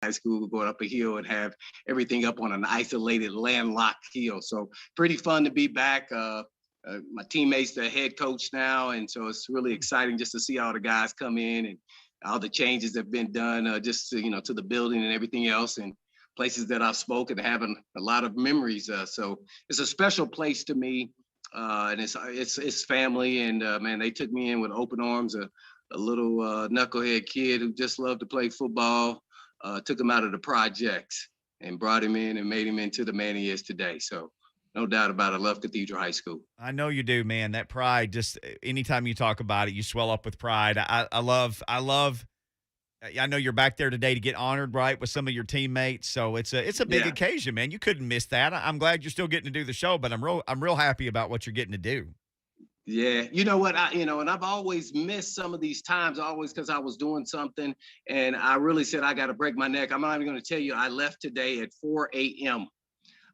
high school, going up a hill and have everything up on an isolated, landlocked hill. So pretty fun to be back. My teammates, the head coach now, and so it's really exciting just to see all the guys come in and all the changes that have been done, just to, to the building and everything else, and places that I've spoken, having a lot of memories. So it's a special place to me, and it's family, and man, they took me in with open arms. A little knucklehead kid who just loved to play football, took him out of the projects and brought him in and made him into the man he is today. So no doubt about it. I love Cathedral High School. I know you do, man. That pride, just anytime you talk about it, you swell up with pride. I love. I know you're back there today to get honored, right, with some of your teammates. So it's a big occasion, man. You couldn't miss that. I'm glad you're still getting to do the show, but I'm real happy about what you're getting to do. Yeah, you know what, and I've always missed some of these times, always because I was doing something, and I really said I got to break my neck. I'm not even going to tell you. I left today at 4 a.m.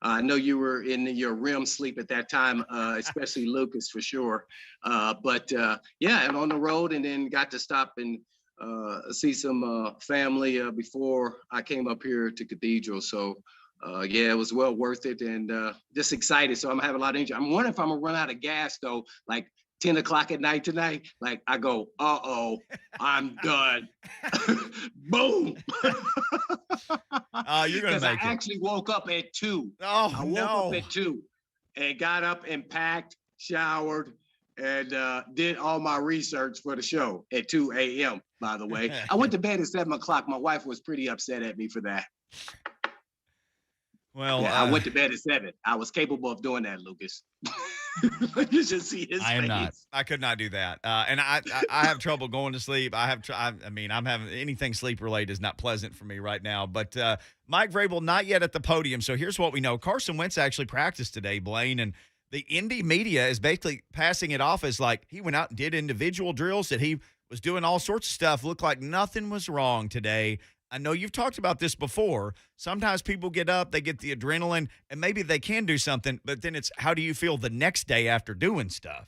I know you were in your REM sleep at that time, especially Lucas for sure. But and on the road, and then got to stop and see some family before I came up here to Cathedral. So it was well worth it, and just excited. So I'm having a lot of energy. I'm wondering if I'm gonna run out of gas though, like 10 o'clock at night tonight. Like I go, I'm done. Boom. You're gonna make it. I actually woke up at 2. I woke up at 2 and got up and packed, showered, and did all my research for the show at 2 a.m. By the way, I went to bed at 7 o'clock. My wife was pretty upset at me for that. Well, I went to bed at 7. I was capable of doing that, Lucas. You should see his face. I am not. I could not do that. And I have trouble going to sleep. I'm having anything sleep related is not pleasant for me right now. But Mike Vrabel not yet at the podium. So here's what we know. Carson Wentz actually practiced today, Blaine, and the Indy media is basically passing it off as like he went out and did individual drills, that he was doing all sorts of stuff. Looked like nothing was wrong today. I know you've talked about this before. Sometimes people get up, they get the adrenaline, and maybe they can do something, but then it's how do you feel the next day after doing stuff?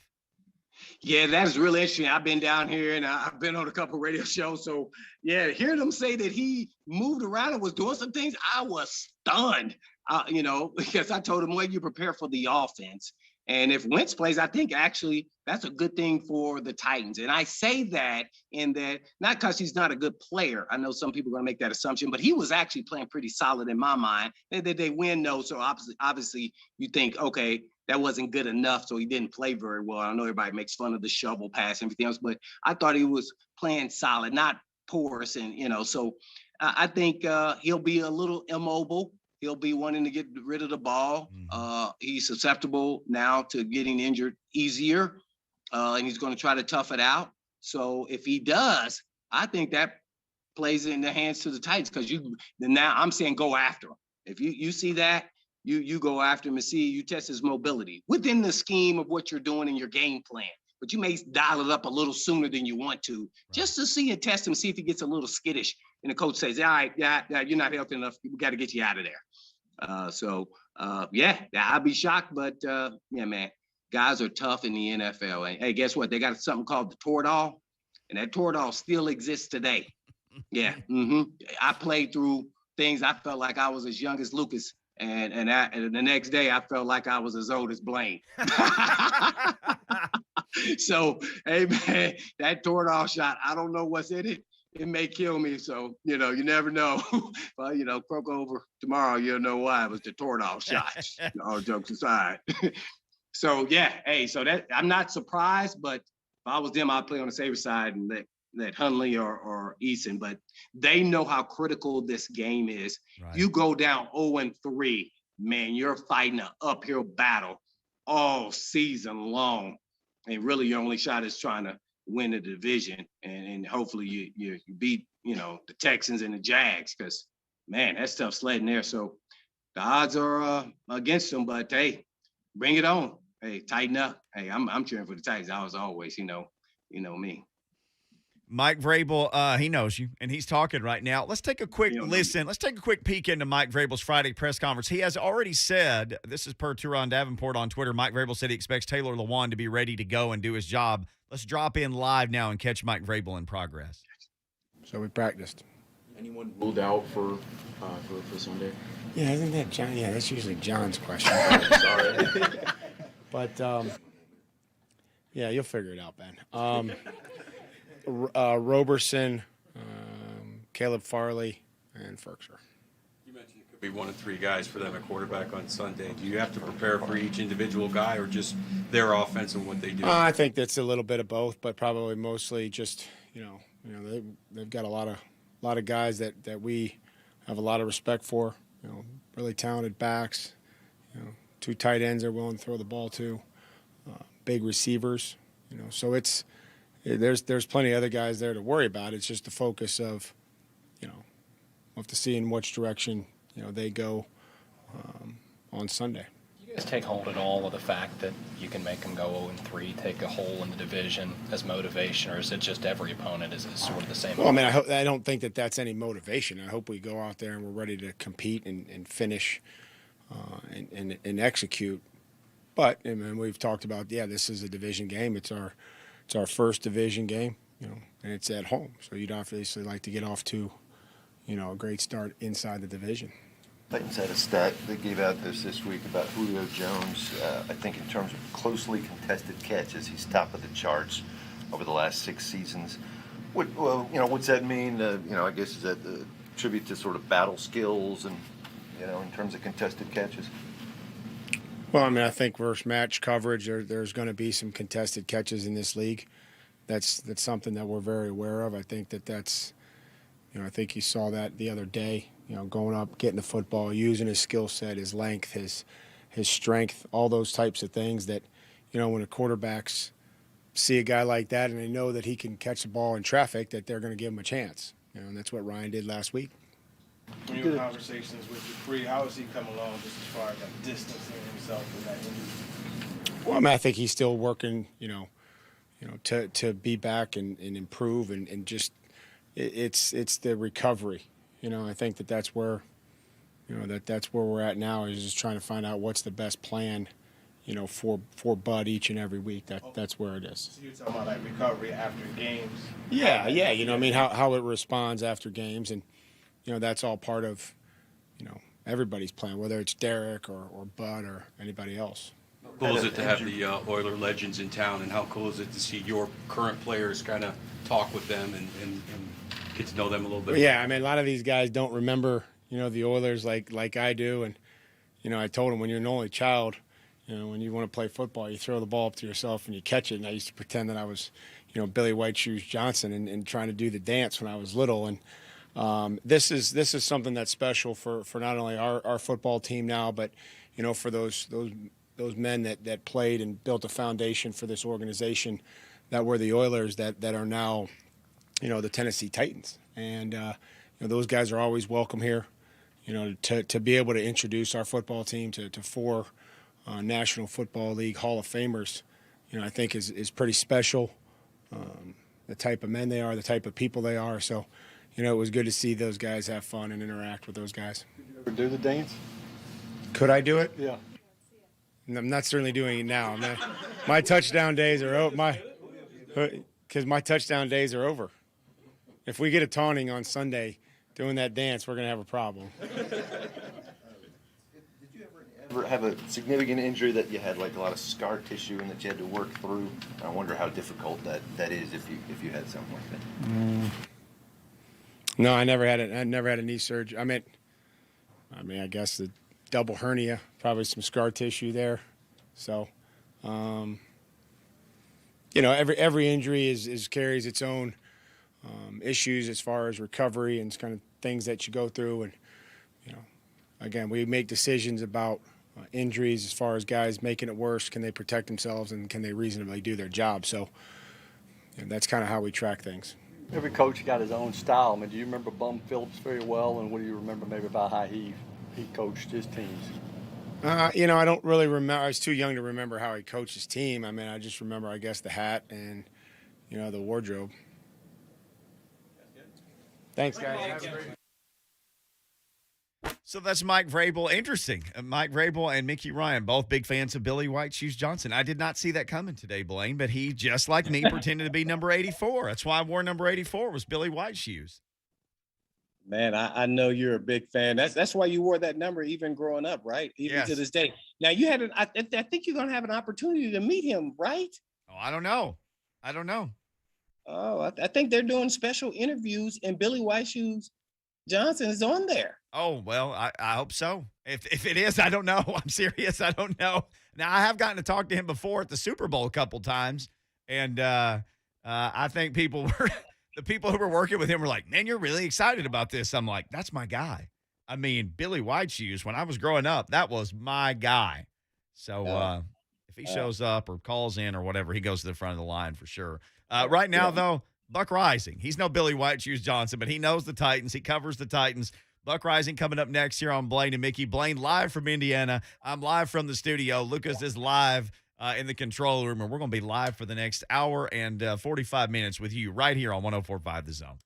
Yeah, that is really interesting. I've been down here and I've been on a couple of radio shows. So, hearing them say that he moved around and was doing some things, I was stunned, because I told him, well, you prepare for the offense. And if Wentz plays, I think actually that's a good thing for the Titans. And I say that in that, not because he's not a good player. I know some people are going to make that assumption, but he was actually playing pretty solid in my mind. They win, no. So obviously you think, okay, that wasn't good enough. So he didn't play very well. I know everybody makes fun of the shovel pass and everything else, but I thought he was playing solid, not porous. And, so I think he'll be a little immobile. He'll be wanting to get rid of the ball. He's susceptible now to getting injured easier, and he's going to try to tough it out. So if he does, I think that plays in the hands to the Titans, because now I'm saying go after him. If you see that, you go after him and see, you test his mobility within the scheme of what you're doing in your game plan. But you may dial it up a little sooner than you want to, just to see and test him, see if he gets a little skittish. And the coach says, all right, you're not healthy enough. We got to get you out of there. I'd be shocked. But, man, guys are tough in the NFL. And, hey, guess what? They got something called the Toradol, and that Toradol still exists today. Yeah. I played through things. I felt like I was as young as Lucas. And the next day, I felt like I was as old as Blaine. So, hey, man, that Toradol shot, I don't know what's in it. It may kill me. So, you never know. Well, croak over tomorrow, you'll know why. It was the Toradol shot. All jokes aside. So, so that I'm not surprised, but if I was them, I'd play on the safer side and let Hundley or Eason. But they know how critical this game is. Right. You go down 0-3, man, you're fighting an uphill battle all season long. And really your only shot is trying to win the division, and hopefully you beat, the Texans and the Jags, because, man, that stuff's sledding there. So the odds are against them, but hey, bring it on. Hey, tighten up. Hey, I'm cheering for the Titans. I was always, you know me. Mike Vrabel, he knows you, and he's talking right now. Let's take a quick listen. Let's take a quick peek into Mike Vrabel's Friday press conference. He has already said, this is per Turon Davenport on Twitter, Mike Vrabel said he expects Taylor Lewan to be ready to go and do his job. Let's drop in live now and catch Mike Vrabel in progress. So we practiced. Anyone ruled out for Sunday? Yeah, isn't that John? Yeah, that's usually John's question. Sorry. But yeah, you'll figure it out, Ben. Roberson, Caleb Farley, and Ferkser. You mentioned it could be one of three guys for them at quarterback on Sunday. Do you have to prepare for each individual guy, or just their offense and what they do? I think that's a little bit of both, but probably mostly just they've got a lot of guys that we have a lot of respect for. Really talented backs. 2 tight ends they're willing to throw the ball to. Big receivers. So there's plenty of other guys there to worry about. It's just the focus of, we'll have to see in which direction they go on Sunday. Do you guys take hold at all of the fact that you can make them go 0-3, take a hole in the division as motivation, or is it just every opponent is sort of the same? Well, I mean, I don't think that's any motivation. I hope we go out there and we're ready to compete and finish and execute. But I mean, we've talked about, this is a division game. It's our first division game, and it's at home. So you'd obviously like to get off to, a great start inside the division. Titans had a stat they gave out this week about Julio Jones. I think in terms of closely contested catches, he's top of the charts over the last 6 seasons. What's that mean? I guess is that a tribute to sort of battle skills and, in terms of contested catches? Well, I mean, I think versus match coverage, there's going to be some contested catches in this league. That's something that we're very aware of. I think that's, I think you saw that the other day. Going up, getting the football, using his skill set, his length, his strength, all those types of things that, when the quarterbacks see a guy like that and they know that he can catch the ball in traffic, that they're going to give him a chance. And that's what Ryan did last week. When you have conversations with Dupree, how is he coming along just as far as like distancing himself from that injury? Well, I mean, I think he's still working, to be back and improve and just it's the recovery. I think that's where, that's where we're at now, is just trying to find out what's the best plan, for Bud each and every week. That's where it is. So you're talking about like recovery after games? Yeah. I mean, how it responds after games, and that's all part of, everybody's plan, whether it's Derek or Bud or anybody else. How cool is it to have the Oiler legends in town, and how cool is it to see your current players kind of talk with them and get to know them a little bit? Yeah, I mean, a lot of these guys don't remember, the Oilers like I do, and I told them, when you're an only child, when you want to play football, you throw the ball up to yourself and you catch it. And I used to pretend that I was, Billy White Shoes Johnson and trying to do the dance when I was little. And this is something that's special for not only our football team now, but for those men that played and built a foundation for this organization that were the Oilers that are now, the Tennessee Titans. And those guys are always welcome here. To be able to introduce our football team to 4 National Football League Hall of Famers, I think is pretty special. The type of men they are, the type of people they are. So, it was good to see those guys have fun and interact with those guys. Did you ever do the dance? Could I do it? Yeah. I'm not certainly doing it now. My touchdown days are over. Because my touchdown days are over. If we get a taunting on Sunday doing that dance, we're going to have a problem. Did you ever have a significant injury that you had like a lot of scar tissue and that you had to work through? I wonder how difficult that is if you had something like that. No, I never had a knee surgery. I mean, I guess the double hernia, probably some scar tissue there. So, every injury carries its own issues as far as recovery and kind of things that you go through. And, again, we make decisions about injuries as far as guys making it worse. Can they protect themselves and can they reasonably do their job? So that's kind of how we track things. Every coach got his own style. I mean, do you remember Bum Phillips very well, and what do you remember maybe about how he coached his teams? I don't really remember. I was too young to remember how he coached his team. I mean, I just remember, I guess, the hat and, the wardrobe. Thanks, guys. So that's Mike Vrabel. Interesting. Mike Vrabel and Mickey Ryan, both big fans of Billy White Shoes Johnson. I did not see that coming today, Blaine, but he, just like me, pretended to be number 84. That's why I wore number 84, was Billy White Shoes. Man, I know you're a big fan. That's why you wore that number even growing up, right? Even to Yes. this day. Now you had I think you're gonna have an opportunity to meet him, right? Oh, I don't know. I don't know. Oh, I think they're doing special interviews, and Billy White Shoes Johnson is on there. Oh, well, I hope so. If it is, I don't know. I'm serious. I don't know. Now, I have gotten to talk to him before at the Super Bowl a couple times, and I think people were the people who were working with him were like, "Man, you're really excited about this." I'm like, "That's my guy." I mean, Billy White Shoes. When I was growing up, that was my guy. So if he shows up or calls in or whatever, he goes to the front of the line for sure. Right now, though, Buck Reising. He's no Billy White Shoes Johnson, but he knows the Titans. He covers the Titans. Buck Reising coming up next here on Blaine and Mickey. Blaine live from Indiana. I'm live from the studio. Lucas is live in the control room, and we're going to be live for the next hour and 45 minutes with you right here on 104.5 The Zone.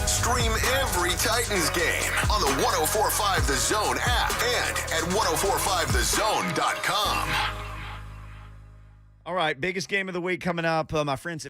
Stream every Titans game on the 104.5 The Zone app and at 1045thezone.com. All right, biggest game of the week coming up. My friends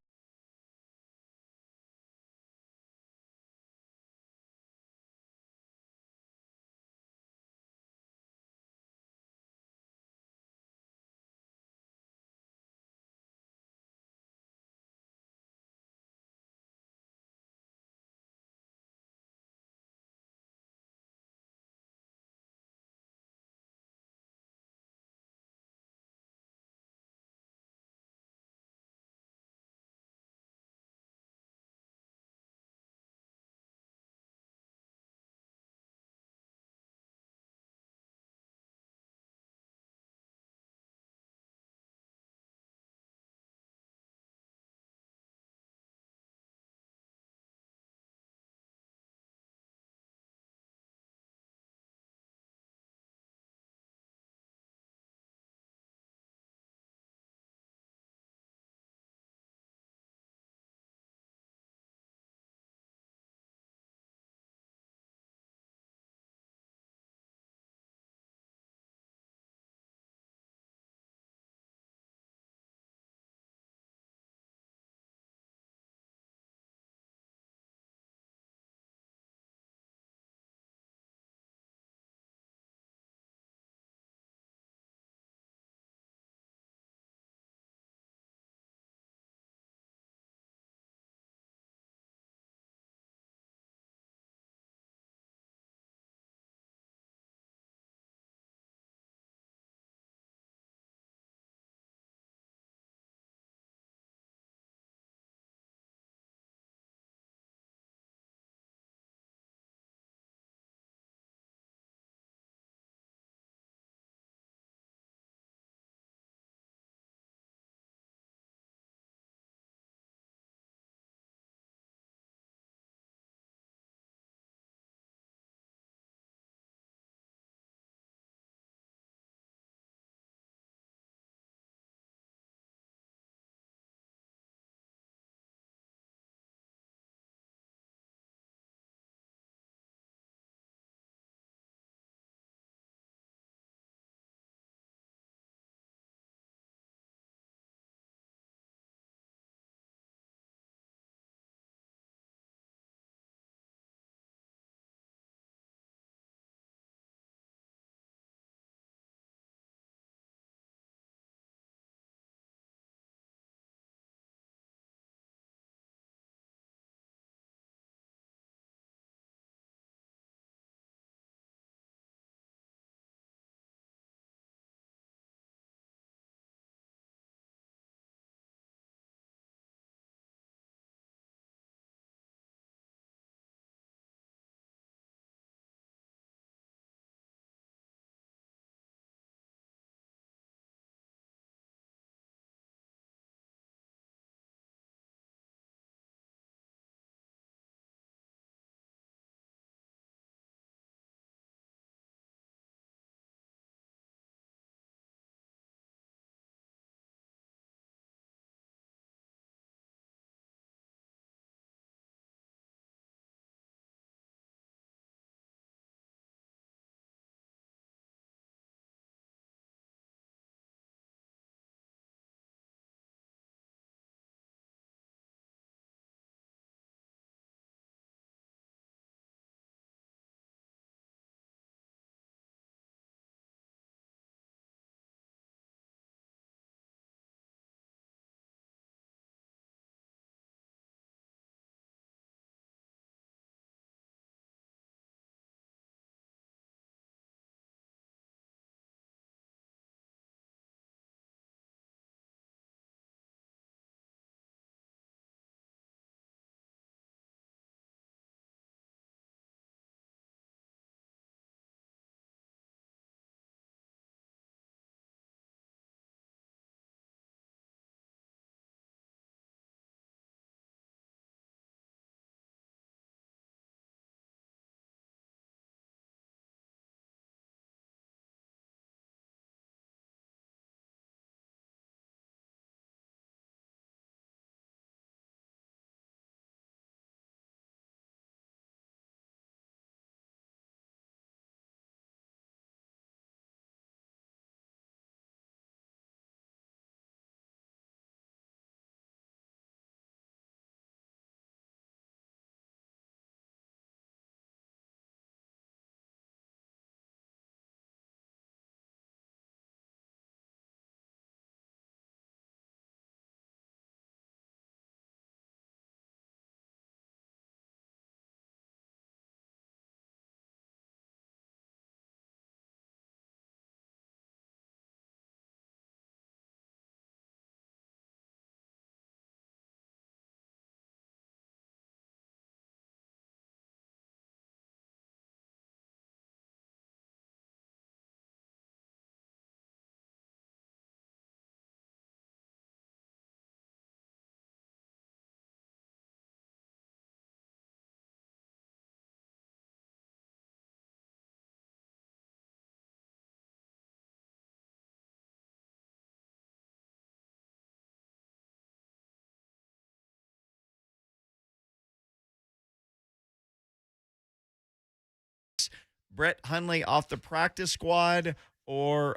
Brett Hundley off the practice squad, or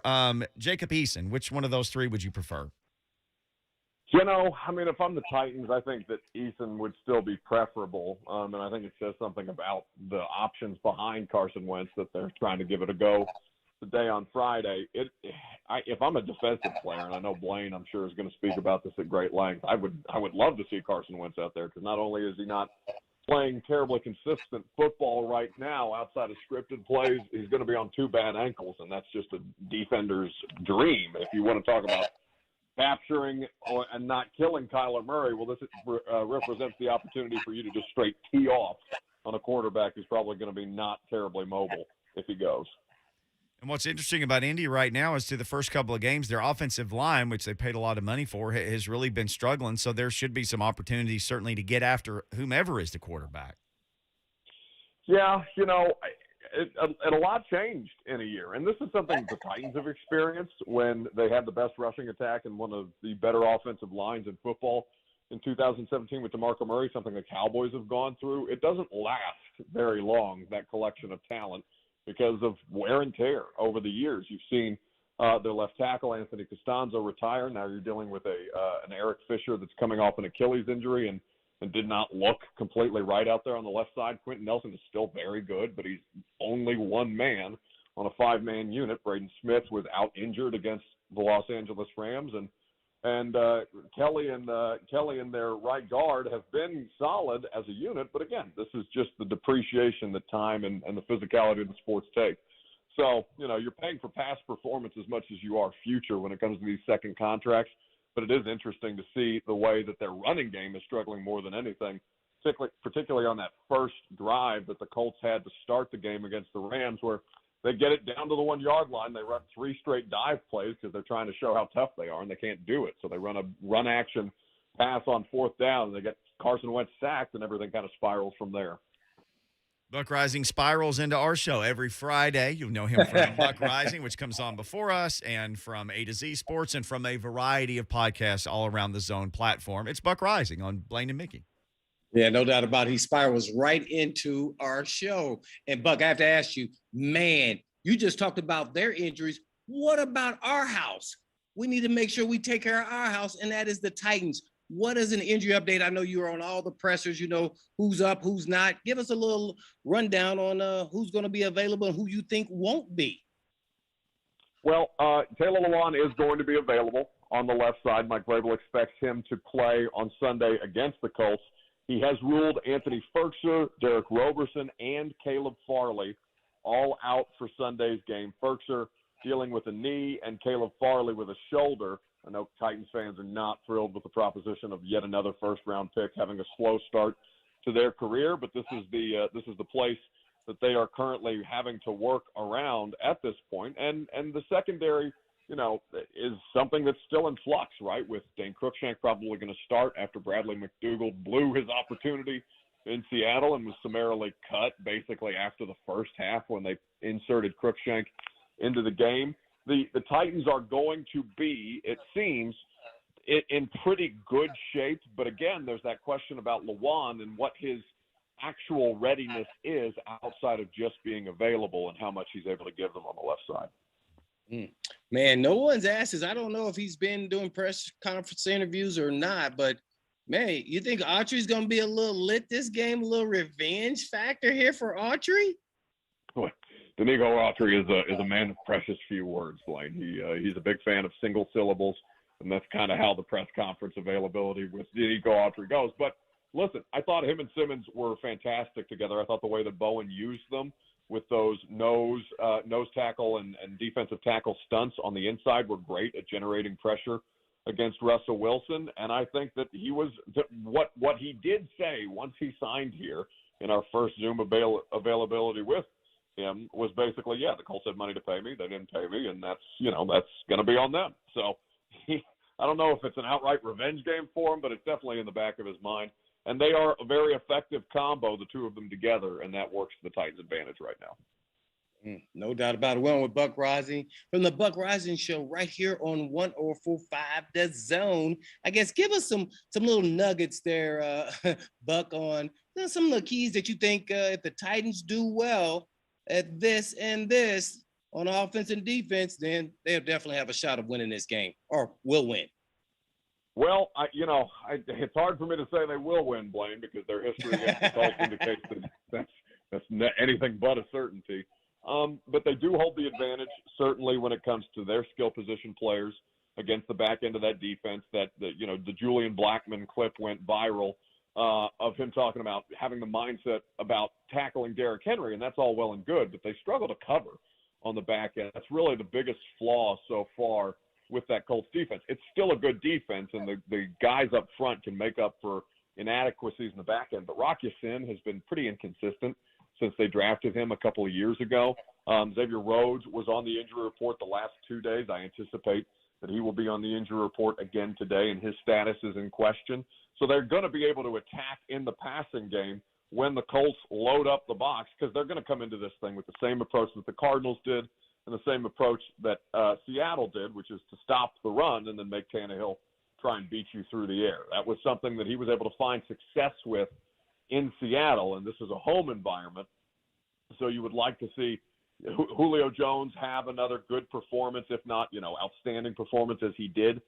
Jacob Eason? Which one of those three would you prefer? I mean, if I'm the Titans, I think that Eason would still be preferable. And I think it says something about the options behind Carson Wentz that they're trying to give it a go today on Friday. If I'm a defensive player, and I know Blaine, I'm sure, is going to speak about this at great length, I would love to see Carson Wentz out there, because not only is he not playing terribly consistent football right now outside of scripted plays, he's going to be on two bad ankles, and that's just a defender's dream. If you want to talk about capturing and not killing Kyler Murray, well, this represents the opportunity for you to just straight tee off on a quarterback who's probably going to be not terribly mobile if he goes. And what's interesting about Indy right now is, to the first couple of games, their offensive line, which they paid a lot of money for, has really been struggling. So there should be some opportunities certainly to get after whomever is the quarterback. Yeah, a lot changed in a year. And this is something the Titans have experienced when they had the best rushing attack and one of the better offensive lines in football in 2017 with DeMarco Murray, something the Cowboys have gone through. It doesn't last very long, that collection of talent, because of wear and tear over the years. You've seen their left tackle, Anthony Costanzo, retire. Now you're dealing with an Eric Fisher that's coming off an Achilles injury and did not look completely right out there on the left side. Quentin Nelson is still very good, but he's only one man on a five-man unit. Braden Smith was out injured against the Los Angeles Rams, and Kelly and their right guard have been solid as a unit. But again, this is just the depreciation that time and the physicality of the sports take. So, you're paying for past performance as much as you are future when it comes to these second contracts. But it is interesting to see the way that their running game is struggling more than anything, particularly on that first drive that the Colts had to start the game against the Rams, where they get it down to the 1 yard line. They run 3 straight dive plays because they're trying to show how tough they are, and they can't do it. So they run a run action pass on 4th down, and they get Carson Wentz sacked, and everything kind of spirals from there. Buck Reising spirals into our show every Friday. You'll know him from Buck Reising, which comes on before us, and from A to Z Sports, and from a variety of podcasts all around the Zone platform. It's Buck Reising on Blaine and Mickey. Yeah, no doubt about it. He spirals right into our show. And Buck, I have to ask you, man, you just talked about their injuries. What about our house? We need to make sure we take care of our house, and that is the Titans. What is an injury update? I know you were on all the pressers, who's up, who's not. Give us a little rundown on who's going to be available and who you think won't be. Well, Taylor Lewan is going to be available on the left side. Mike Vrabel expects him to play on Sunday against the Colts. He has ruled Anthony Ferkser, Derek Roberson, and Caleb Farley all out for Sunday's game. Ferkser dealing with a knee and Caleb Farley with a shoulder. I know Titans fans are not thrilled with the proposition of yet another first-round pick having a slow start to their career, but this is the place that they are currently having to work around at this point. And the secondary, is something that's still in flux, right? With Dane Cruikshank probably going to start after Bradley McDougald blew his opportunity in Seattle and was summarily cut basically after the first half when they inserted Cruikshank into the game. The Titans are going to be, it seems, in pretty good shape. But again, there's that question about Lewan and what his actual readiness is outside of just being available and how much he's able to give them on the left side. Man, no one's asked us. I don't know if he's been doing press conference interviews or not, but man, you think Autry's going to be a little lit this game, a little revenge factor here for Autry? Danico Autry is a man of precious few words, Blaine. He's a big fan of single syllables, and that's kind of how the press conference availability with Danico Autry goes. But listen, I thought him and Simmons were fantastic together. I thought the way that Bowen used them with those nose tackle and defensive tackle stunts on the inside were great at generating pressure against Russell Wilson. And I think that he was what he did say once he signed here in our first Zoom availability with him was basically, the Colts had money to pay me. They didn't pay me, and that's going to be on them. So I don't know if it's an outright revenge game for him, but it's definitely in the back of his mind. And they are a very effective combo, the two of them together, and that works to the Titans' advantage right now. No doubt about it. We're on with Buck Reising from the Buck Reising Show right here on 104.5 The Zone. I guess give us some little nuggets there, Buck, on some of the keys that you think if the Titans do well, at this and this on offense and defense, then they'll definitely have a shot of winning this game or will win. Well, it's hard for me to say they will win, Blaine, because their history against the Colts indicates that that's anything but a certainty. But they do hold the advantage, certainly when it comes to their skill position players against the back end of that defense. The Julian Blackmon clip went viral of him talking about having the mindset about tackling Derrick Henry, and that's all well and good, but they struggle to cover on the back end. That's really the biggest flaw so far with that Colts defense. It's still a good defense, and the guys up front can make up for inadequacies in the back end. But Rock Ya-Sin has been pretty inconsistent since they drafted him a couple of years ago. Xavier Rhodes was on the injury report the last 2 days. I anticipate that he will be on the injury report again today, and his status is in question. So they're going to be able to attack in the passing game when the Colts load up the box, because they're going to come into this thing with the same approach that the Cardinals did and the same approach that Seattle did, which is to stop the run and then make Tannehill try and beat you through the air. That was something that he was able to find success with in Seattle, and this is a home environment. So you would like to see Julio Jones have another good performance, if not, outstanding performance as he did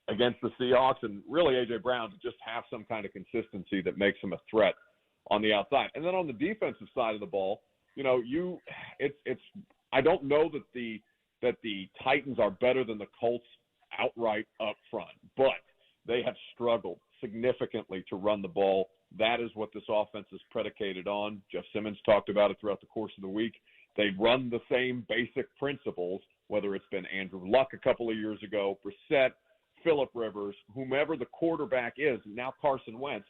against the Seahawks, and really A.J. Brown to just have some kind of consistency that makes him a threat on the outside. And then on the defensive side of the ball, I don't know that the Titans are better than the Colts outright up front, but they have struggled significantly to run the ball. That is what this offense is predicated on. Jeff Simmons talked about it throughout the course of the week. They run the same basic principles, whether it's been Andrew Luck a couple of years ago, Brissett, Phillip Rivers, whomever the quarterback is, now Carson Wentz.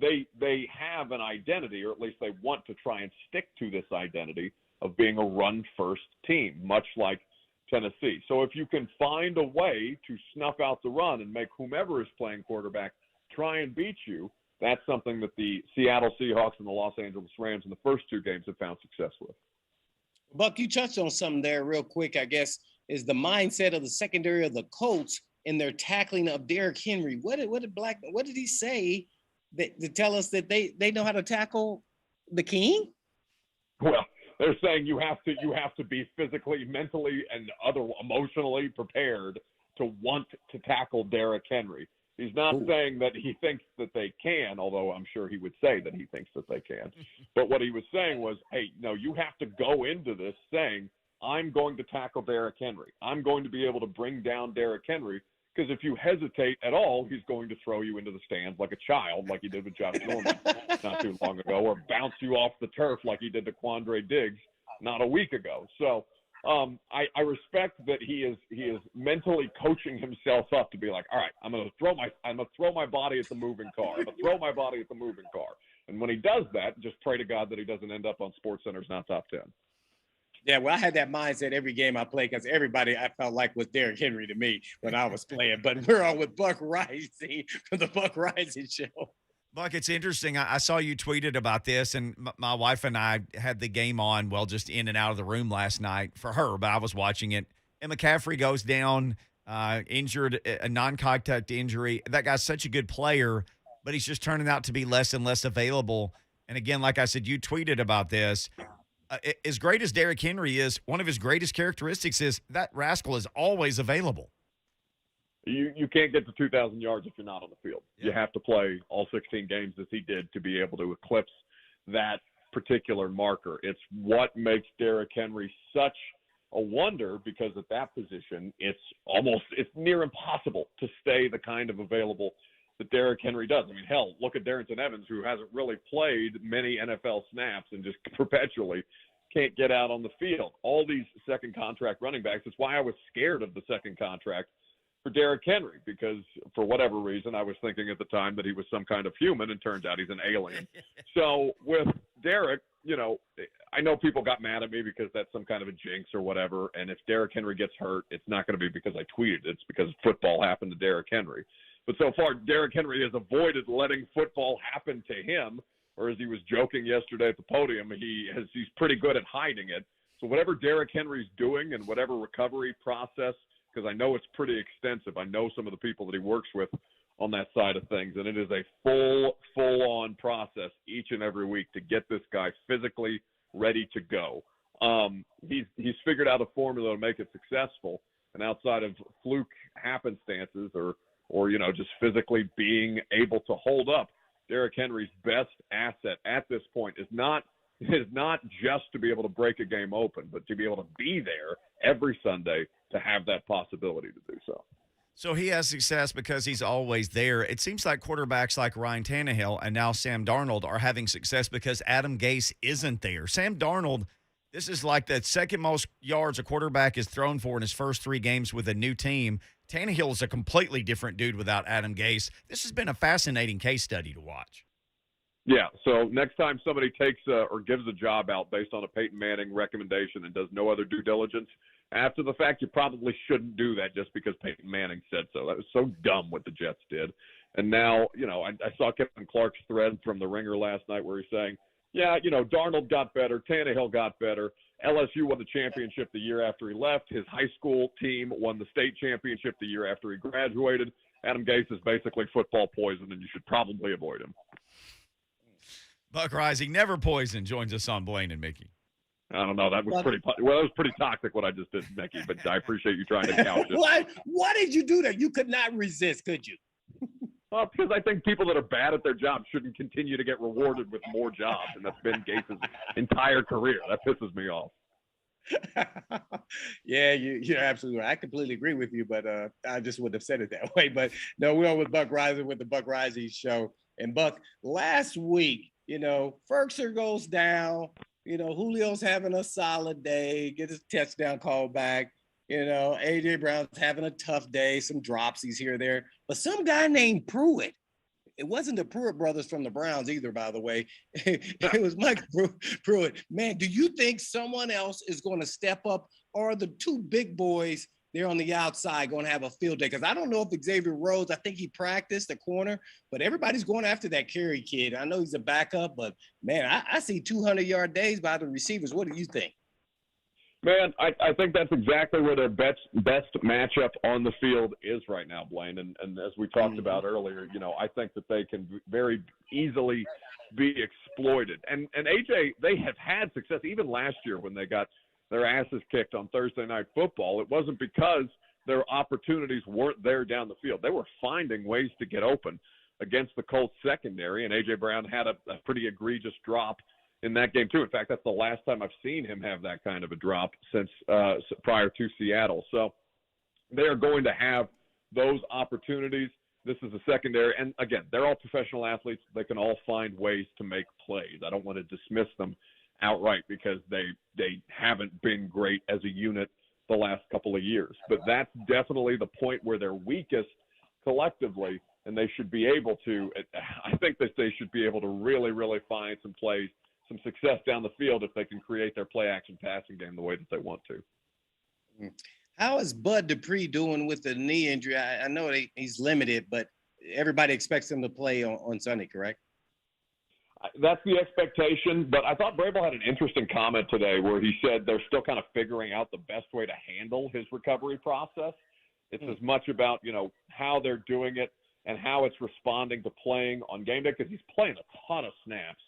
They have an identity, or at least they want to try and stick to this identity of being a run-first team, much like Tennessee. So if you can find a way to snuff out the run and make whomever is playing quarterback try and beat you, that's something that the Seattle Seahawks and the Los Angeles Rams in the first two games have found success with. Buck, you touched on something there real quick, I guess, is the mindset of the secondary of the Colts in their tackling of Derrick Henry. What did he say to tell us that they know how to tackle the king? Well, they're saying you have to be physically, mentally, and emotionally prepared to want to tackle Derrick Henry. He's not saying that he thinks that they can, although I'm sure he would say that he thinks that they can. But what he was saying was, hey, no, you have to go into this saying, I'm going to tackle Derrick Henry. I'm going to be able to bring down Derrick Henry, because if you hesitate at all, he's going to throw you into the stands like a child, like he did with Josh Norman not too long ago, or bounce you off the turf like he did to Quandre Diggs not a week ago. So I respect that he is mentally coaching himself up to be like, all right, I'm gonna throw my body at the moving car. I'm gonna throw my body at the moving car. And when he does that, just pray to God that he doesn't end up on SportsCenter's Not Top 10. Yeah, well, I had that mindset every game I played, because everybody I felt like was Derrick Henry to me when I was playing. But we're on with Buck Reising from the Buck Reising Show. Buck, it's interesting. I saw you tweeted about this, and my wife and I had the game on, just in and out of the room last night for her, but I was watching it. And McCaffrey goes down, injured, a non-contact injury. That guy's such a good player, but he's just turning out to be less and less available. And again, like I said, you tweeted about this. As great as Derrick Henry is, one of his greatest characteristics is that rascal is always available. You can't get to 2,000 yards if you're not on the field. Yeah. You have to play all 16 games as he did to be able to eclipse that particular marker. It's what makes Derrick Henry such a wonder, because at that position, it's near impossible to stay the kind of available that Derrick Henry does. I mean, hell, look at Darrington Evans, who hasn't really played many NFL snaps and just perpetually can't get out on the field. All these second contract running backs, that's why I was scared of the second contract for Derrick Henry, because for whatever reason, I was thinking at the time that he was some kind of human, and turns out he's an alien. So with Derrick, I know people got mad at me because that's some kind of a jinx or whatever, and if Derrick Henry gets hurt, it's not going to be because I tweeted it. It's because football happened to Derrick Henry. But so far, Derrick Henry has avoided letting football happen to him, or as he was joking yesterday at the podium, he's pretty good at hiding it. So whatever Derrick Henry's doing and whatever recovery process, because I know it's pretty extensive. I know some of the people that he works with on that side of things, and it is a full-on process each and every week to get this guy physically ready to go. He's figured out a formula to make it successful, and outside of fluke happenstances or just physically being able to hold up, Derrick Henry's best asset at this point is not just to be able to break a game open, but to be able to be there every Sunday to have that possibility to do so. So he has success because he's always there. It seems like quarterbacks like Ryan Tannehill and now Sam Darnold are having success because Adam Gase isn't there. Sam Darnold, this is like the second most yards a quarterback is thrown for in his first 3 games with a new team. Tannehill is a completely different dude without Adam Gase. This has been a fascinating case study to watch. Yeah, so next time somebody takes or gives a job out based on a Peyton Manning recommendation and does no other due diligence, after the fact, you probably shouldn't do that just because Peyton Manning said so. That was so dumb what the Jets did. And now, I saw Kevin Clark's thread from The Ringer last night where he's saying, Darnold got better, Tannehill got better, LSU won the championship the year after he left, his high school team won the state championship the year after he graduated. Adam Gase is basically football poison, and you should probably avoid him. Buck Reising, never poison, joins us on Blaine and Mickey. I don't know. That was that was pretty toxic what I just did, Mickey, but I appreciate you trying to couch it. Why did you do that? You could not resist, could you? Because I think people that are bad at their job shouldn't continue to get rewarded with more jobs, and that's been Gase's entire career. That pisses me off. Yeah, you're absolutely right. I completely agree with you, but I just wouldn't have said it that way. But no, we're on with Buck Reising with the Buck Reising Show. And Buck, last week, Ferguson goes down. Julio's having a solid day, get his touchdown call back. A.J. Brown's having a tough day, some dropsies here or there. But some guy named Pruitt, it wasn't the Pruitt brothers from the Browns either, by the way. It was Mike Pruitt. Man, do you think someone else is going to step up, or the 2 big boys there on the outside going to have a field day? Because I don't know if Xavier Rhodes, I think he practiced the corner, but everybody's going after that Carey kid. I know he's a backup, but, man, I see 200-yard days by the receivers. What do you think? Man, I think that's exactly where their best matchup on the field is right now, Blaine. And as we talked about earlier, I think that they can very easily be exploited. And AJ, they have had success even last year when they got their asses kicked on Thursday Night Football. It wasn't because their opportunities weren't there down the field. They were finding ways to get open against the Colts secondary, and A.J. Brown had a pretty egregious drop in that game too. In fact, that's the last time I've seen him have that kind of a drop since prior to Seattle. So they are going to have those opportunities. This is a secondary, and again, they're all professional athletes. They can all find ways to make plays. I don't want to dismiss them outright because they haven't been great as a unit the last couple of years. But that's definitely the point where they're weakest collectively, and they should be able to – I think that they should be able to really, really find some plays, some success down the field if they can create their play-action passing game the way that they want to. How is Bud Dupree doing with the knee injury? I know he's limited, but everybody expects him to play on Sunday, correct? That's the expectation, but I thought Vrabel had an interesting comment today where he said they're still kind of figuring out the best way to handle his recovery process. It's as much about, how they're doing it and how it's responding to playing on game day, because he's playing a ton of snaps.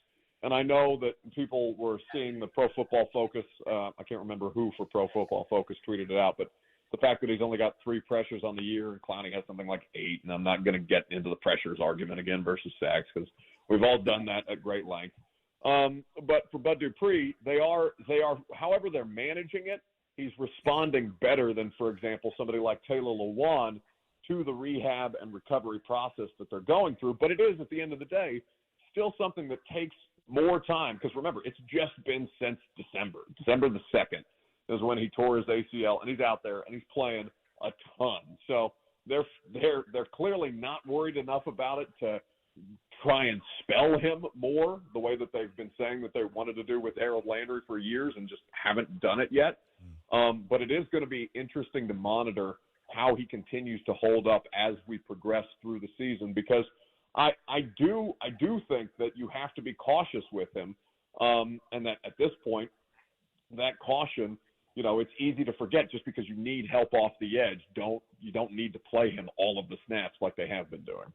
And I know that people were seeing the Pro Football Focus, I can't remember who for Pro Football Focus tweeted it out, but the fact that he's only got 3 pressures on the year and Clowney has something like 8, and I'm not going to get into the pressures argument again versus sacks because we've all done that at great length. But for Bud Dupree, they are, however they're managing it, he's responding better than, for example, somebody like Taylor Lewan to the rehab and recovery process that they're going through. But it is, at the end of the day, still something that takes more time, because remember, it's just been since December the 2nd is when he tore his ACL, and he's out there and he's playing a ton. So they're clearly not worried enough about it to try and spell him more the way that they've been saying that they wanted to do with Harold Landry for years and just haven't done it yet. But it is going to be interesting to monitor how he continues to hold up as we progress through the season, because I do think that you have to be cautious with him, and that at this point, that caution, it's easy to forget just because you need help off the edge. You don't need to play him all of the snaps like they have been doing.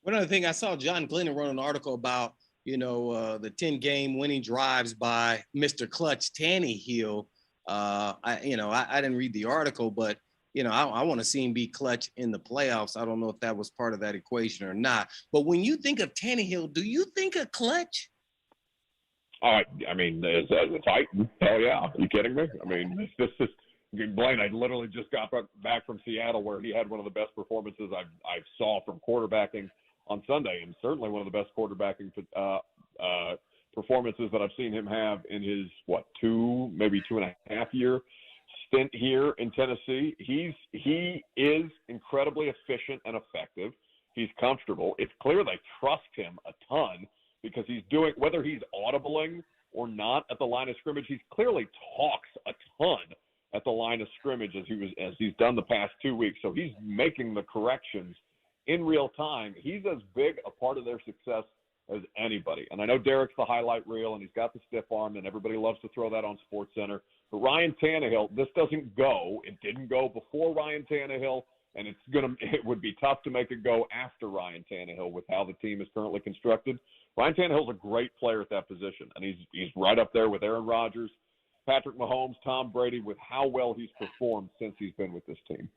One other thing, I saw John Glennon wrote an article about, the 10-game winning drives by Mr. Clutch Tannehill. I didn't read the article, but I want to see him be clutch in the playoffs. I don't know if that was part of that equation or not. But when you think of Tannehill, do you think of clutch? I mean, as a Titan, hell yeah. Are you kidding me? I mean, this is Blaine. I literally just got back from Seattle, where he had one of the best performances I saw from quarterbacking on Sunday, and certainly one of the best quarterbacking performances that I've seen him have in his maybe 2.5 year stint here in Tennessee. He is incredibly efficient and effective. He's comfortable. It's clear they trust him a ton, because he's doing, whether he's audibling or not at the line of scrimmage, he clearly talks a ton at the line of scrimmage as he's done the past 2 weeks. So he's making the corrections in real time. He's as big a part of their success as anybody. And I know Derek's the highlight reel, and he's got the stiff arm, and everybody loves to throw that on SportsCenter. But Ryan Tannehill, this doesn't go. It didn't go before Ryan Tannehill, and it would be tough to make it go after Ryan Tannehill with how the team is currently constructed. Ryan Tannehill's a great player at that position, and he's right up there with Aaron Rodgers, Patrick Mahomes, Tom Brady, with how well he's performed since he's been with this team.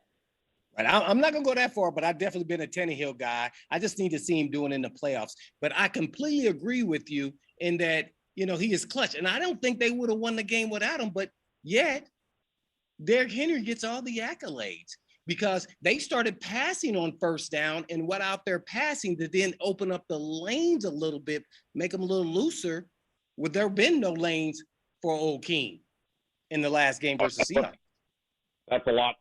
Right. I'm not going to go that far, but I've definitely been a Tannehill guy. I just need to see him doing in the playoffs. But I completely agree with you in that, he is clutch. And I don't think they would have won the game without him. But yet, Derrick Henry gets all the accolades because they started passing on first down and went out there passing to then open up the lanes a little bit, make them a little looser. Would there have been no lanes for old King in the last game versus Seattle? That's a lot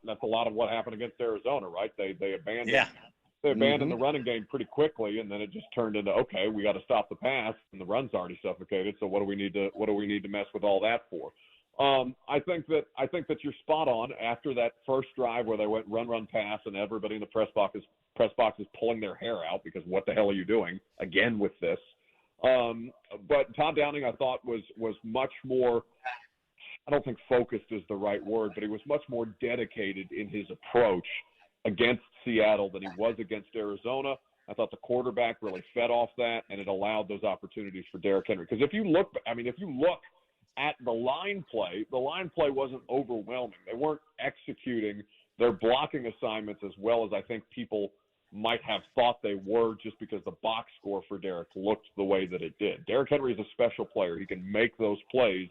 of what happened against Arizona, right? They abandoned the running game pretty quickly, and then it just turned into, okay, we got to stop the pass, and the run's already suffocated. So what do we need to mess with all that for? I think that you're spot on. After that first drive where they went run pass, and everybody in the press box is pulling their hair out because what the hell are you doing again with this? But Todd Downing, I thought, was much more, I don't think focused is the right word, but he was much more dedicated in his approach against Seattle than he was against Arizona. I thought the quarterback really fed off that, and it allowed those opportunities for Derrick Henry. Because if you look at the line play wasn't overwhelming. They weren't executing their blocking assignments as well as I think people might have thought they were, just because the box score for Derrick looked the way that it did. Derrick Henry is a special player. He can make those plays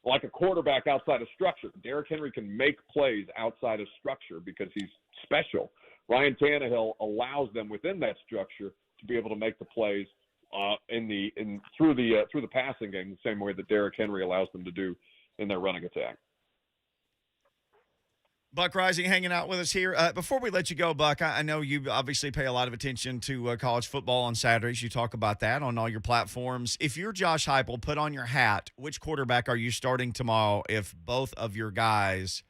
like a quarterback outside of structure. Derrick Henry can make plays outside of structure because he's special. Ryan Tannehill allows them within that structure to be able to make the plays through the passing game, the same way that Derrick Henry allows them to do in their running attack. Buck Reising hanging out with us here. Before we let you go, Buck, I know you obviously pay a lot of attention to college football on Saturdays. You talk about that on all your platforms. If you're Josh Heupel, put on your hat. Which quarterback are you starting tomorrow if both of your guys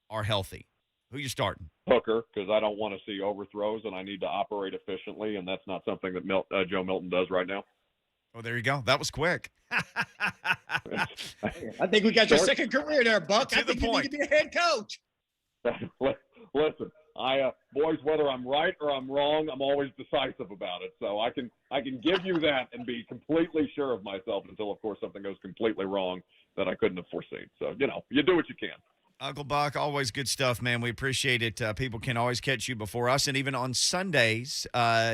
are healthy? Who you starting? Hooker, because I don't want to see overthrows, and I need to operate efficiently, and that's not something that Joe Milton does right now. Oh, there you go. That was quick. I think we got your second career there, Buck. I think you need to be a head coach. Listen, boys, whether I'm right or I'm wrong, I'm always decisive about it. So I can give you that and be completely sure of myself until, of course, something goes completely wrong that I couldn't have foreseen. So, you do what you can. Uncle Buck, always good stuff, man. We appreciate it. People can always catch you before us. And even on Sundays,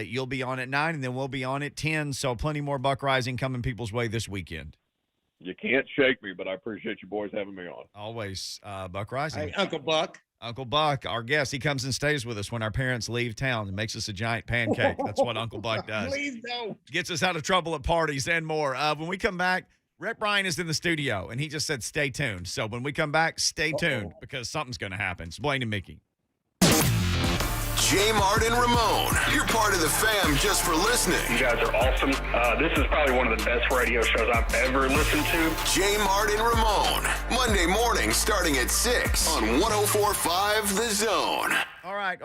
you'll be on at 9, and then we'll be on at 10. So plenty more Buck Reising coming people's way this weekend. You can't shake me, but I appreciate you boys having me on. Always, Buck Reising. Hey, Uncle Buck. Uncle Buck, our guest, he comes and stays with us when our parents leave town and makes us a giant pancake. That's what Uncle Buck does. Please don't. Gets us out of trouble at parties and more. When we come back, Rhett Bryan is in the studio, and he just said stay tuned. So when we come back, stay tuned because something's going to happen. It's Blaine and Mickey. J. Mart and Ramon, you're part of the fam just for listening. You guys are awesome. This is probably one of the best radio shows I've ever listened to. J. Mart and Ramon, Monday morning starting at 6 on 104.5 The Zone. All right.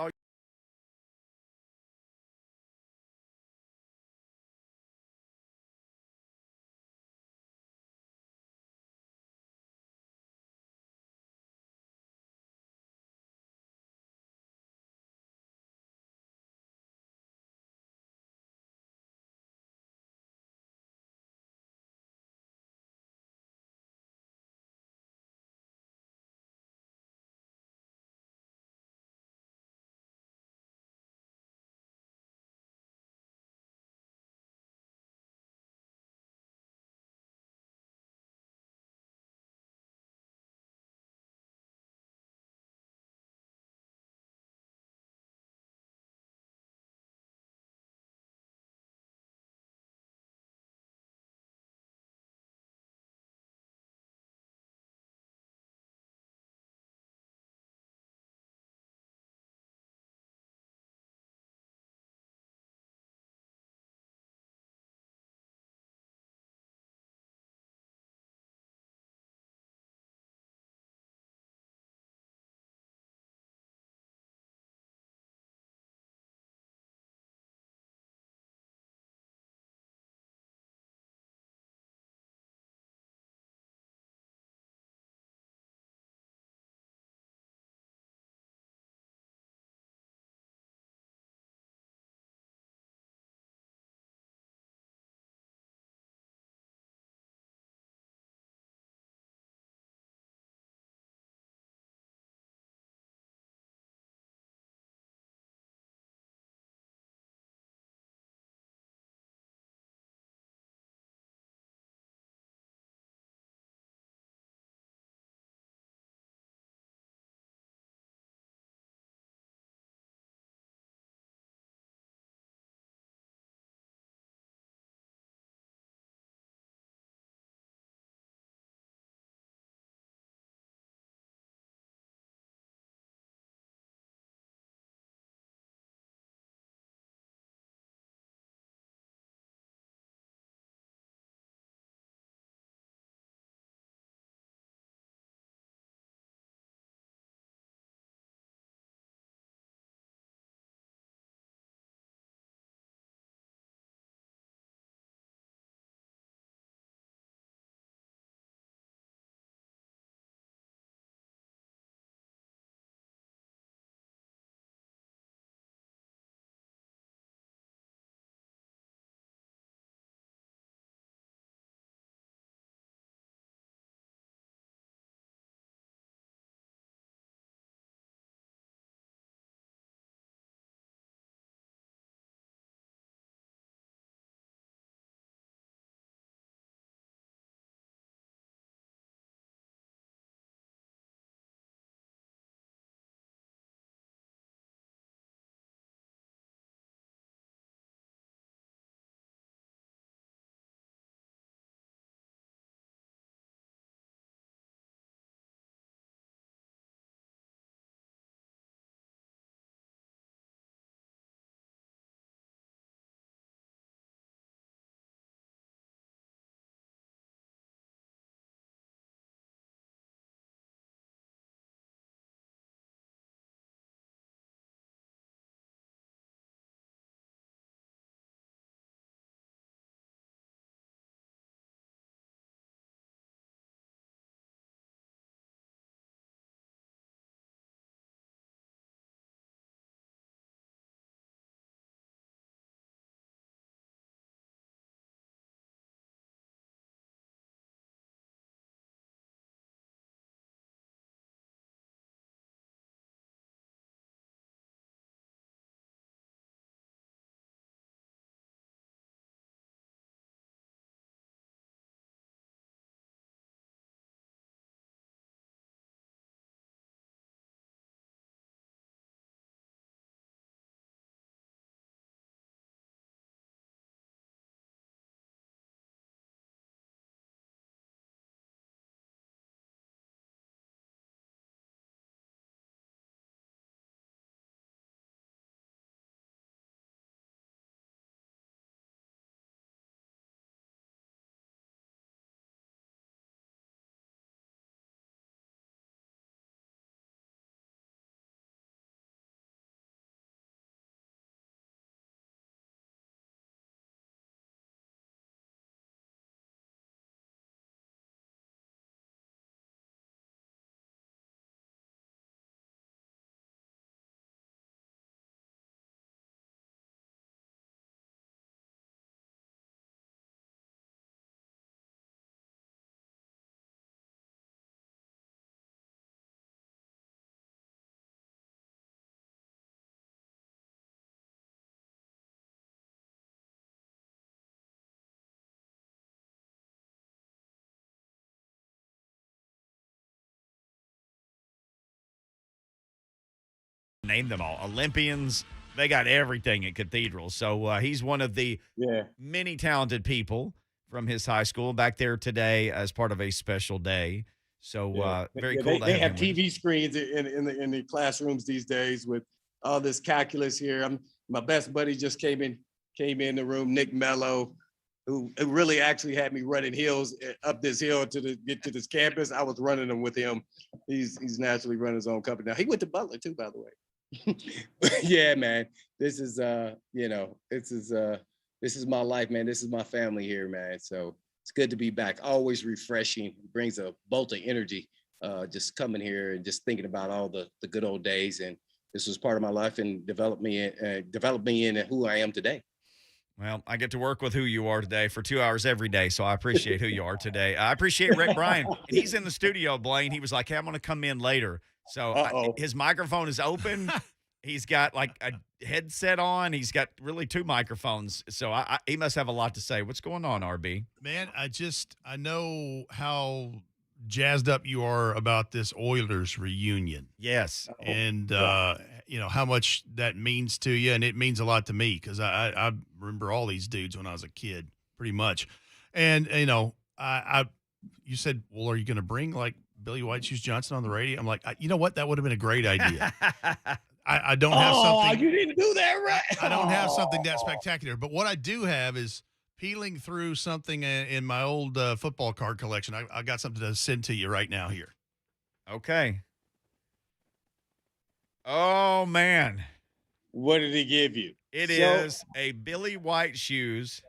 name them all. Olympians. They got everything at Cathedral. So he's one of the many talented people from his high school back there today as part of a special day. So very cool. They have TV screens in the classrooms these days with all this calculus here. My best buddy just came in the room, Nick Mello, who really actually had me running hills up this hill to get to this campus. I was running them with him. He's naturally running his own company now. He went to Butler too, by the way. Yeah, man. This is this is my life, man. This is my family here, man. So it's good to be back. Always refreshing. Brings a bolt of energy. Just coming here and just thinking about all the good old days. And this was part of my life and developed me in who I am today. Well, I get to work with who you are today for 2 hours every day, so I appreciate who you are today. I appreciate Rick Bryan. And he's in the studio, Blaine. He was like, hey, I'm going to come in later. So his microphone is open. He's got like a headset on. He's got really 2 microphones. So he must have a lot to say. What's going on, RB? Man, I know how jazzed up you are about this Oilers reunion. Yes. And, how much that means to you. And it means a lot to me because I remember all these dudes when I was a kid, pretty much. And, you said, well, are you going to bring like Billy White Shoes Johnson on the radio? I'm like, you know what? That would have been a great idea. I don't have something. Oh, you didn't do that right. I don't have something that spectacular. But what I do have is peeling through something in my old football card collection. I got something to send to you right now here. Okay. Oh, man. What did he give you? It is a Billy White Shoes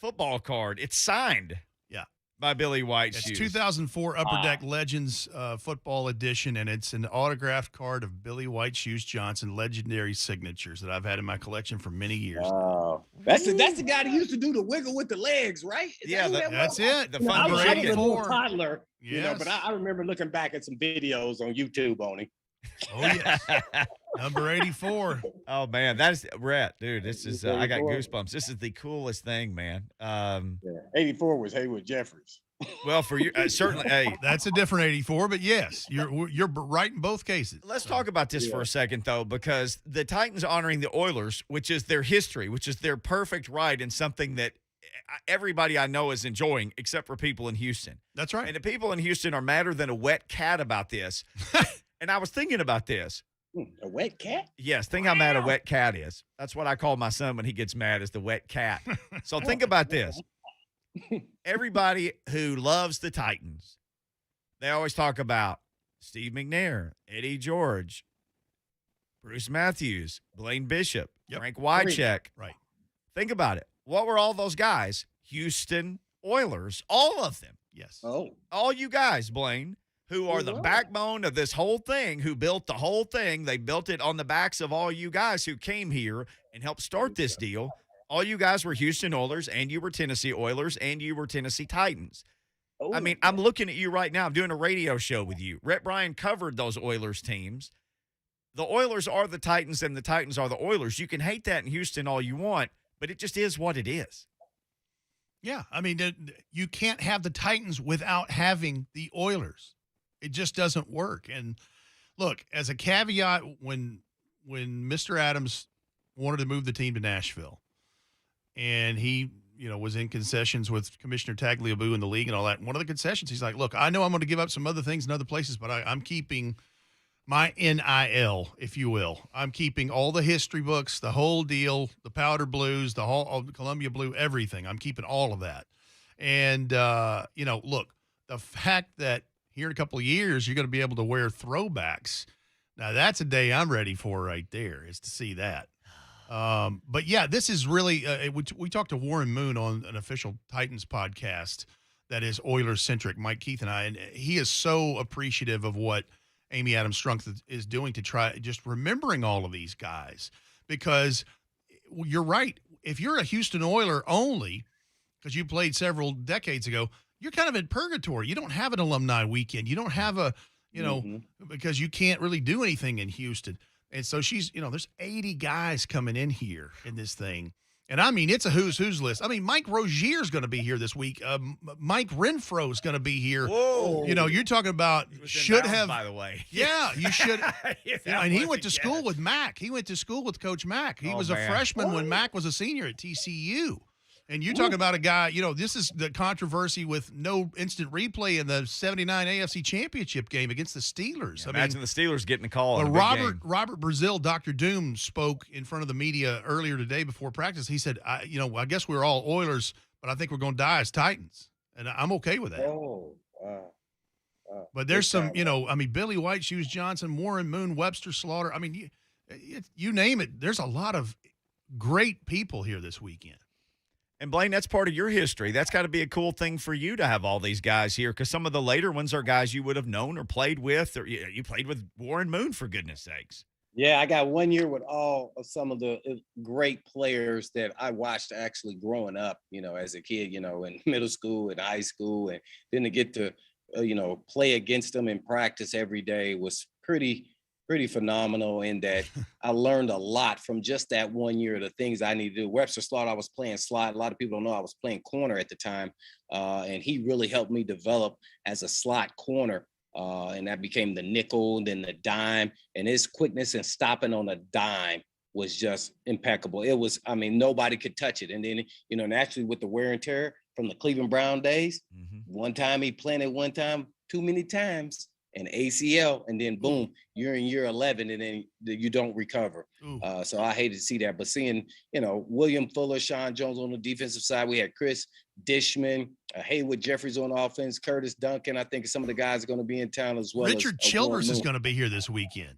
football card. It's signed. Yeah. By Billy White It's Shoes. 2004 Upper Deck Legends football edition, and it's an autographed card of Billy White Shoes Johnson legendary signatures that I've had in my collection for many years. That's the guy that used to do the wiggle with the legs, right? That's it. The I was a little 84. toddler, Yes. but I remember looking back at some videos on YouTube on him. Oh, yes. Number 84. Oh, man. That's Rhett, dude. This is, I got goosebumps. This is the coolest thing, man. 84 was Haywood Jeffries. Well, for you, certainly. Hey, That's a different 84, but yes, you're right in both cases. let's talk about this for a second, though, because the Titans honoring the Oilers, which is their history, which is their perfect right, and something that everybody I know is enjoying, except for people in Houston. That's right. And the people in Houston are madder than a wet cat about this. And I was thinking about this. A wet cat? Yes, think how mad a wet cat is. That's what I call my son when he gets mad, is the wet cat. So think about this. Everybody who loves the Titans, they always talk about Steve McNair, Eddie George, Bruce Matthews, Blaine Bishop, Frank Wycheck. Right. Think about it. What were all those guys? Houston Oilers, all of them. Yes. Oh. All you guys, Blaine, who are the backbone of this whole thing, who built the whole thing. They built it on the backs of all you guys who came here and helped start this deal. All you guys were Houston Oilers, and you were Tennessee Oilers, and you were Tennessee Titans. I mean, I'm looking at you right now. I'm doing a radio show with you. Rhett Bryan covered those Oilers teams. The Oilers are the Titans, and the Titans are the Oilers. You can hate that in Houston all you want, but it just is what it is. Yeah, I mean, you can't have the Titans without having the Oilers. It just doesn't work. And look, as a caveat, when Mr. Adams wanted to move the team to Nashville, and he, was in concessions with Commissioner Tagliabue in the league and all that, one of the concessions, he's like, look, I know I'm going to give up some other things in other places, but I'm keeping my NIL, if you will. I'm keeping all the history books, the whole deal, the powder blues, the whole Columbia blue, everything. I'm keeping all of that. And, look, the fact that here in a couple of years, you're going to be able to wear throwbacks. Now, that's a day I'm ready for right there, is to see that. But, yeah, this is really we talked to Warren Moon on an official Titans podcast that is Oilers-centric, Mike Keith and I, and he is so appreciative of what Amy Adams Strunk is doing to try just remembering all of these guys, because you're right. If you're a Houston Oiler only, because you played several decades ago, you're kind of in purgatory. You don't have an alumni weekend. You don't have a, because you can't really do anything in Houston. And so she's, there's 80 guys coming in here in this thing. And I mean, it's a who's list. I mean, Mike Rozier's going to be here this week. Mike Renfro's going to be here. Whoa. You know, you're talking about should have. By the way. Yeah, you should. Yeah, and he went to school with Mac. He went to school with Coach Mac. He was a freshman when Mac was a senior at TCU. And you talk about a guy, you know, this is the controversy with no instant replay in the 79 AFC Championship game against the Steelers. Yeah, imagine the Steelers getting a call. Robert Brazil, Dr. Doom, spoke in front of the media earlier today before practice. He said, I guess we're all Oilers, but I think we're going to die as Titans. And I'm okay with that. Oh, wow. But there's some, Billy White, Shoes Johnson, Warren Moon, Webster Slaughter. I mean, you name it. There's a lot of great people here this weekend. And, Blaine, that's part of your history. That's got to be a cool thing for you to have all these guys here, because some of the later ones are guys you would have known or played with, or you played with Warren Moon, for goodness sakes. Yeah, I got 1 year with all of some of the great players that I watched actually growing up, as a kid, in middle school and high school. And then to get to, play against them in practice every day was pretty phenomenal, in that I learned a lot from just that 1 year, the things I need to do. Webster Slaughter, I was playing slot. A lot of people don't know I was playing corner at the time. And he really helped me develop as a slot corner. And that became the nickel, then the dime. And his quickness and stopping on a dime was just impeccable. It was, nobody could touch it. And then, naturally with the wear and tear from the Cleveland Brown days, one time he planted too many times, and ACL, and then boom, you're in year 11, and then you don't recover. So I hated to see that. But seeing, William Fuller, Sean Jones on the defensive side, we had Chris Dishman, Haywood Jeffries on offense, Curtis Duncan. I think some of the guys are going to be in town as well. Richard Childress is going to be here this weekend.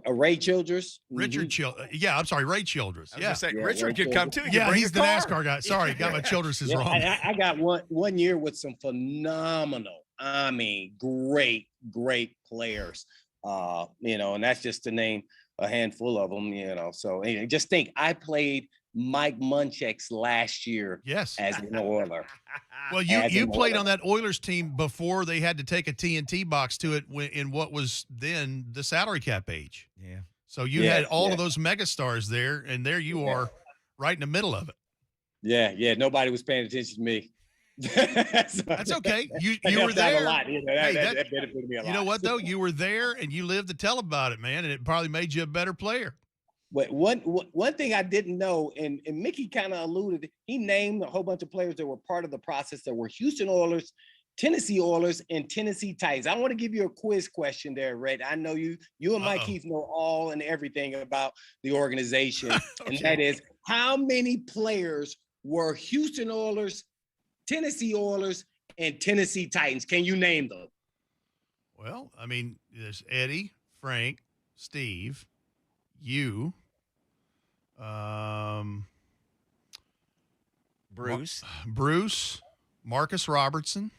Ray Childress. Ray Childress. Yeah, Richard could come too. Yeah, he's the NASCAR guy. Sorry, got my Childresses wrong. I got one year with some phenomenal, great players. And that's just to name a handful of them. So just think, I played Mike Munchak's last year. Yes, as an Oiler. Well, you played on that Oilers team before they had to take a TNT box to it in what was then the salary cap age. Yeah. So you had all of those megastars there, and there you are, right in the middle of it. Yeah. Nobody was paying attention to me. That's okay. You were there. A lot. That benefited me a lot. You know what though? You were there, and you lived to tell about it, man. And it probably made you a better player. But one thing I didn't know, and Mickey kind of alluded, he named a whole bunch of players that were part of the process that were Houston Oilers, Tennessee Oilers, and Tennessee Titans. I want to give you a quiz question there, Red. I know you and Mike Keith know all and everything about the organization. Okay. And that is, how many players were Houston Oilers, Tennessee Oilers, and Tennessee Titans? Can you name them? Well, there's Eddie, Frank, Steve, you, Bruce, Marcus Robertson.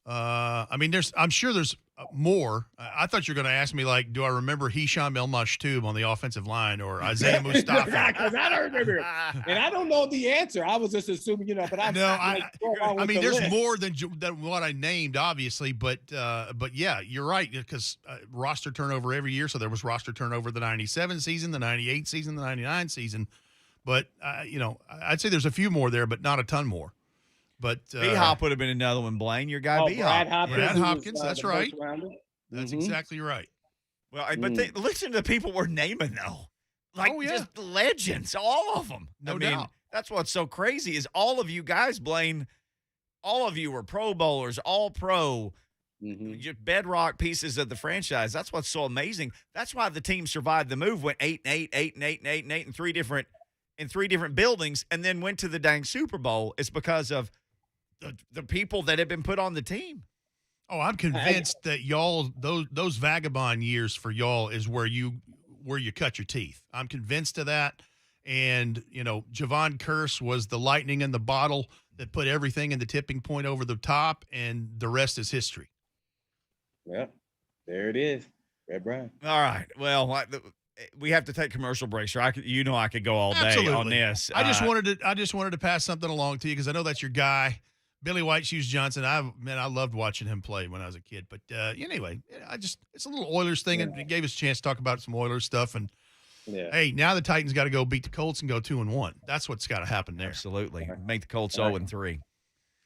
I'm sure there's more. I thought you were going to ask me, like, do I remember Hisham El Mashtub on the offensive line, or Isaiah Mustafa? Because I don't remember, and I don't know the answer. I was just assuming, but there's more than what I named, obviously, but yeah, you're right, because roster turnover every year. So there was roster turnover the 97 season, the 98 season, the 99 season, but I'd say there's a few more there, but not a ton more. But B-Hop would have been another one, Blaine. Your guy B-Hop. Brad Hopkins, that's right. That's exactly right. Well, but listen to the people we're naming, though. Just legends, all of them. No doubt. That's what's so crazy is all of you guys, Blaine, all of you were Pro Bowlers, all pro, just bedrock pieces of the franchise. That's what's so amazing. That's why the team survived the move, went 8-8, 8-8, 8-8 in three different buildings, and then went to the dang Super Bowl. It's because of the people that have been put on the team. Oh, I'm convinced that y'all, those vagabond years for y'all is where you cut your teeth. I'm convinced of that. And, Javon Curse was the lightning in the bottle that put everything in the tipping point over the top, and the rest is history. Yeah, there it is. Red Brian. All right. Well, we have to take commercial breaks. Or I could go all day on this. I just wanted to pass something along to you, because I know that's your guy. Billy White Shoes Johnson, I loved watching him play when I was a kid. But anyway, it's a little Oilers thing, and it gave us a chance to talk about some Oilers stuff. And Yeah. Hey, now the Titans got to go beat the Colts and go 2-1. That's what's got to happen there. Absolutely. Make the Colts All right. 0-3.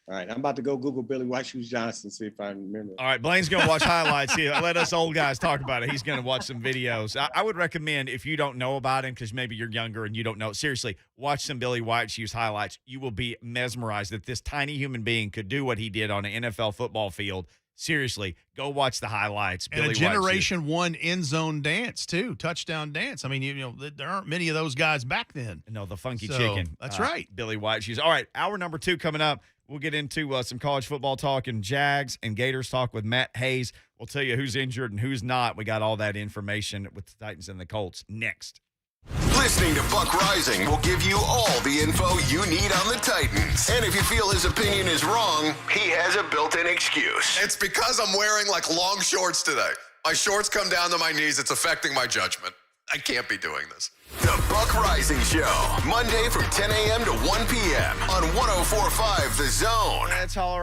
All right, I'm about to go Google Billy White Shoes Johnson, see if I remember. All right, Blaine's going to watch highlights here. Let us old guys talk about it. He's going to watch some videos. I would recommend, if you don't know about him, because maybe you're younger and you don't know, seriously, watch some Billy White Shoes highlights. You will be mesmerized that this tiny human being could do what he did on an NFL football field. Seriously, go watch the highlights. And Billy a Generation 1 end zone dance, too, touchdown dance. I mean, you know, there aren't many of those guys back then. No, the funky So, chicken. that's right. Billy White Shoes. All right, hour number 2 coming up. We'll get into some college football talk and Jags and Gators talk with Matt Hayes. We'll tell you who's injured and who's not. We got all that information with the Titans and the Colts next. Listening to Buck Reising will give you all the info you need on the Titans. And if you feel his opinion is wrong, he has a built-in excuse. It's because I'm wearing like long shorts today. My shorts come down to my knees. It's affecting my judgment. I can't be doing this. The Buck Reising Show, Monday from 10 a.m. to 1 p.m. on 104.5 The Zone. That's all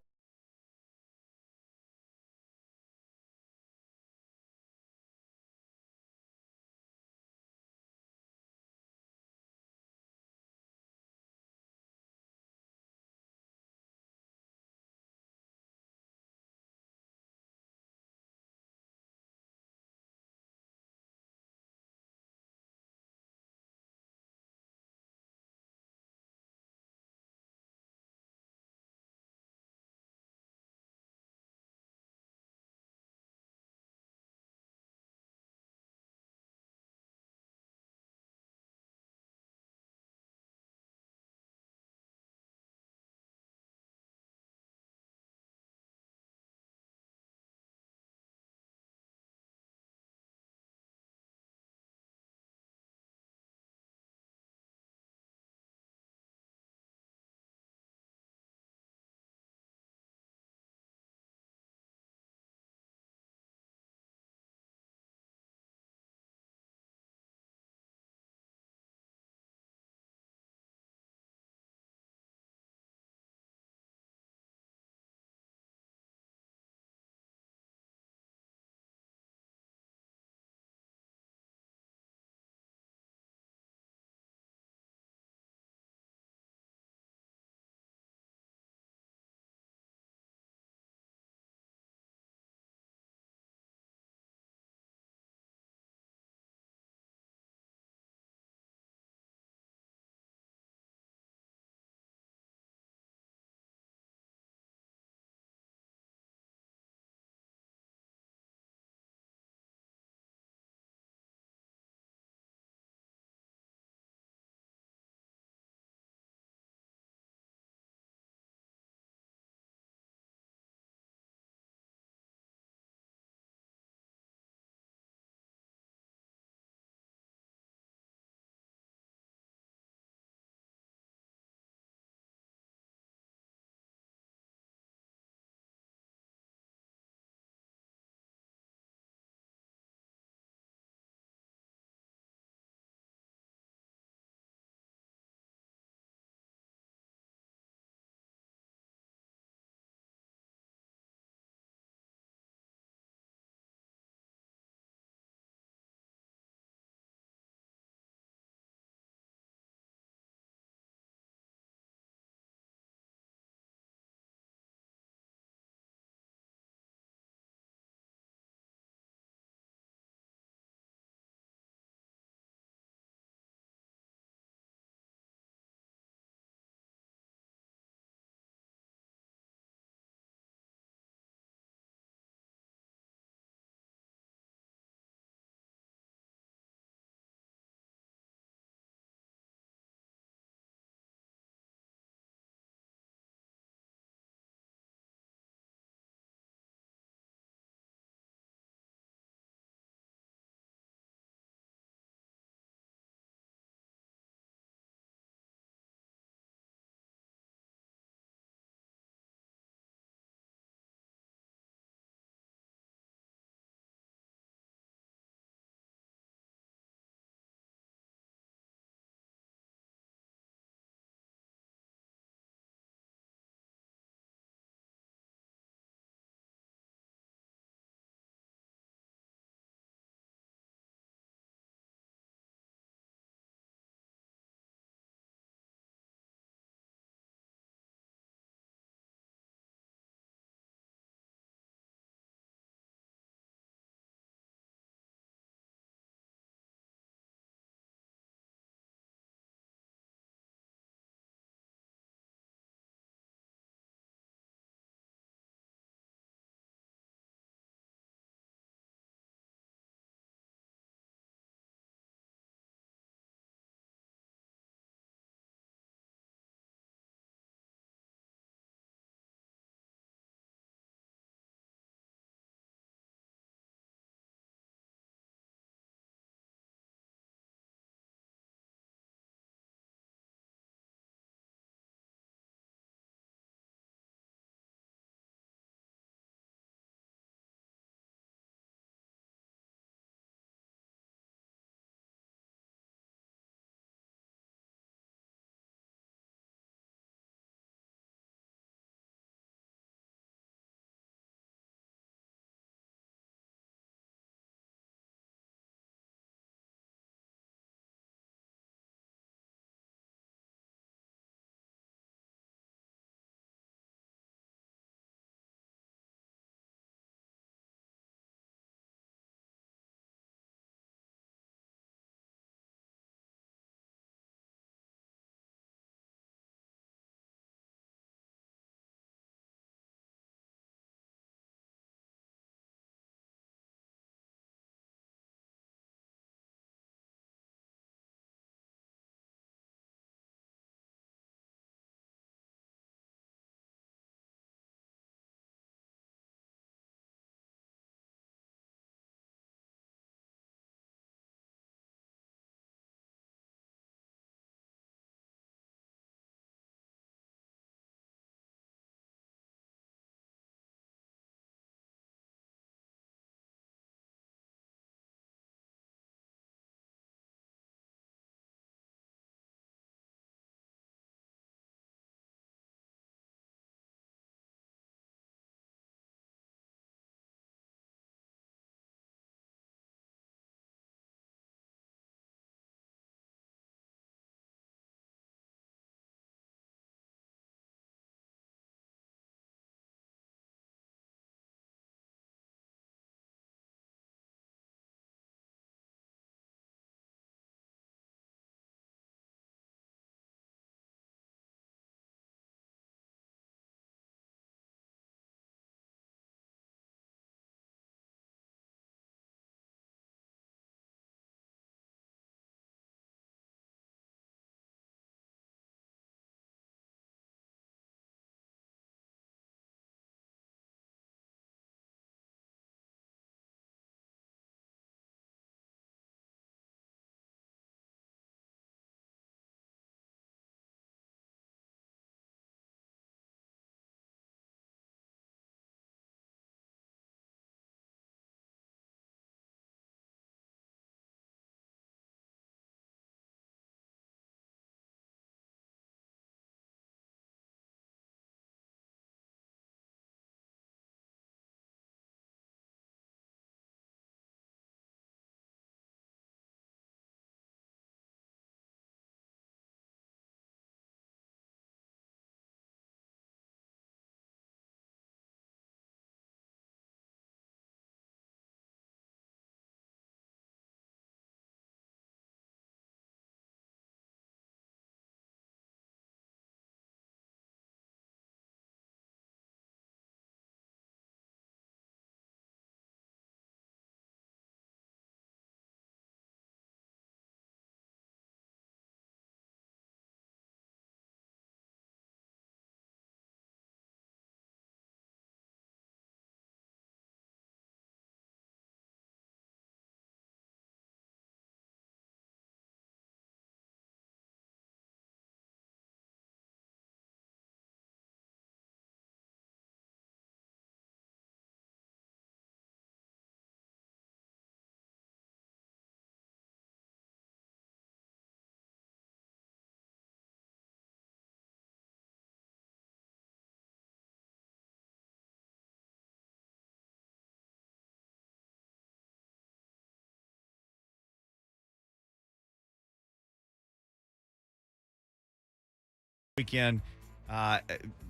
weekend.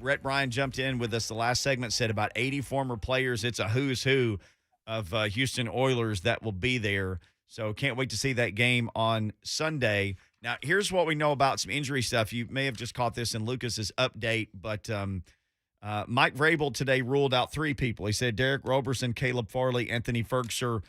Rhett Bryan jumped in with us the last segment, said about 80 former players. It's a who's who of Houston Oilers that will be there. So can't wait to see that game on Sunday. Now, here's what we know about some injury stuff. You may have just caught this in Lucas's update, but Mike Vrabel today ruled out 3 people. He said Derek Roberson, Caleb Farley, Anthony Ferguson.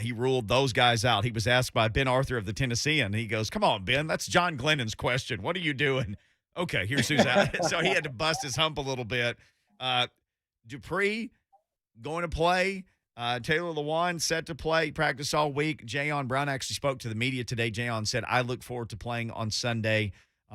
He ruled those guys out. He was asked by Ben Arthur of the Tennessean. And he goes, come on, Ben, that's John Glennon's question. What are you doing? Okay, here's who's out. So he had to bust his hump a little bit. Dupree going to play. Taylor Lewan set to play. Practice all week. Jayon Brown actually spoke to the media today. Jayon said, I look forward to playing on Sunday.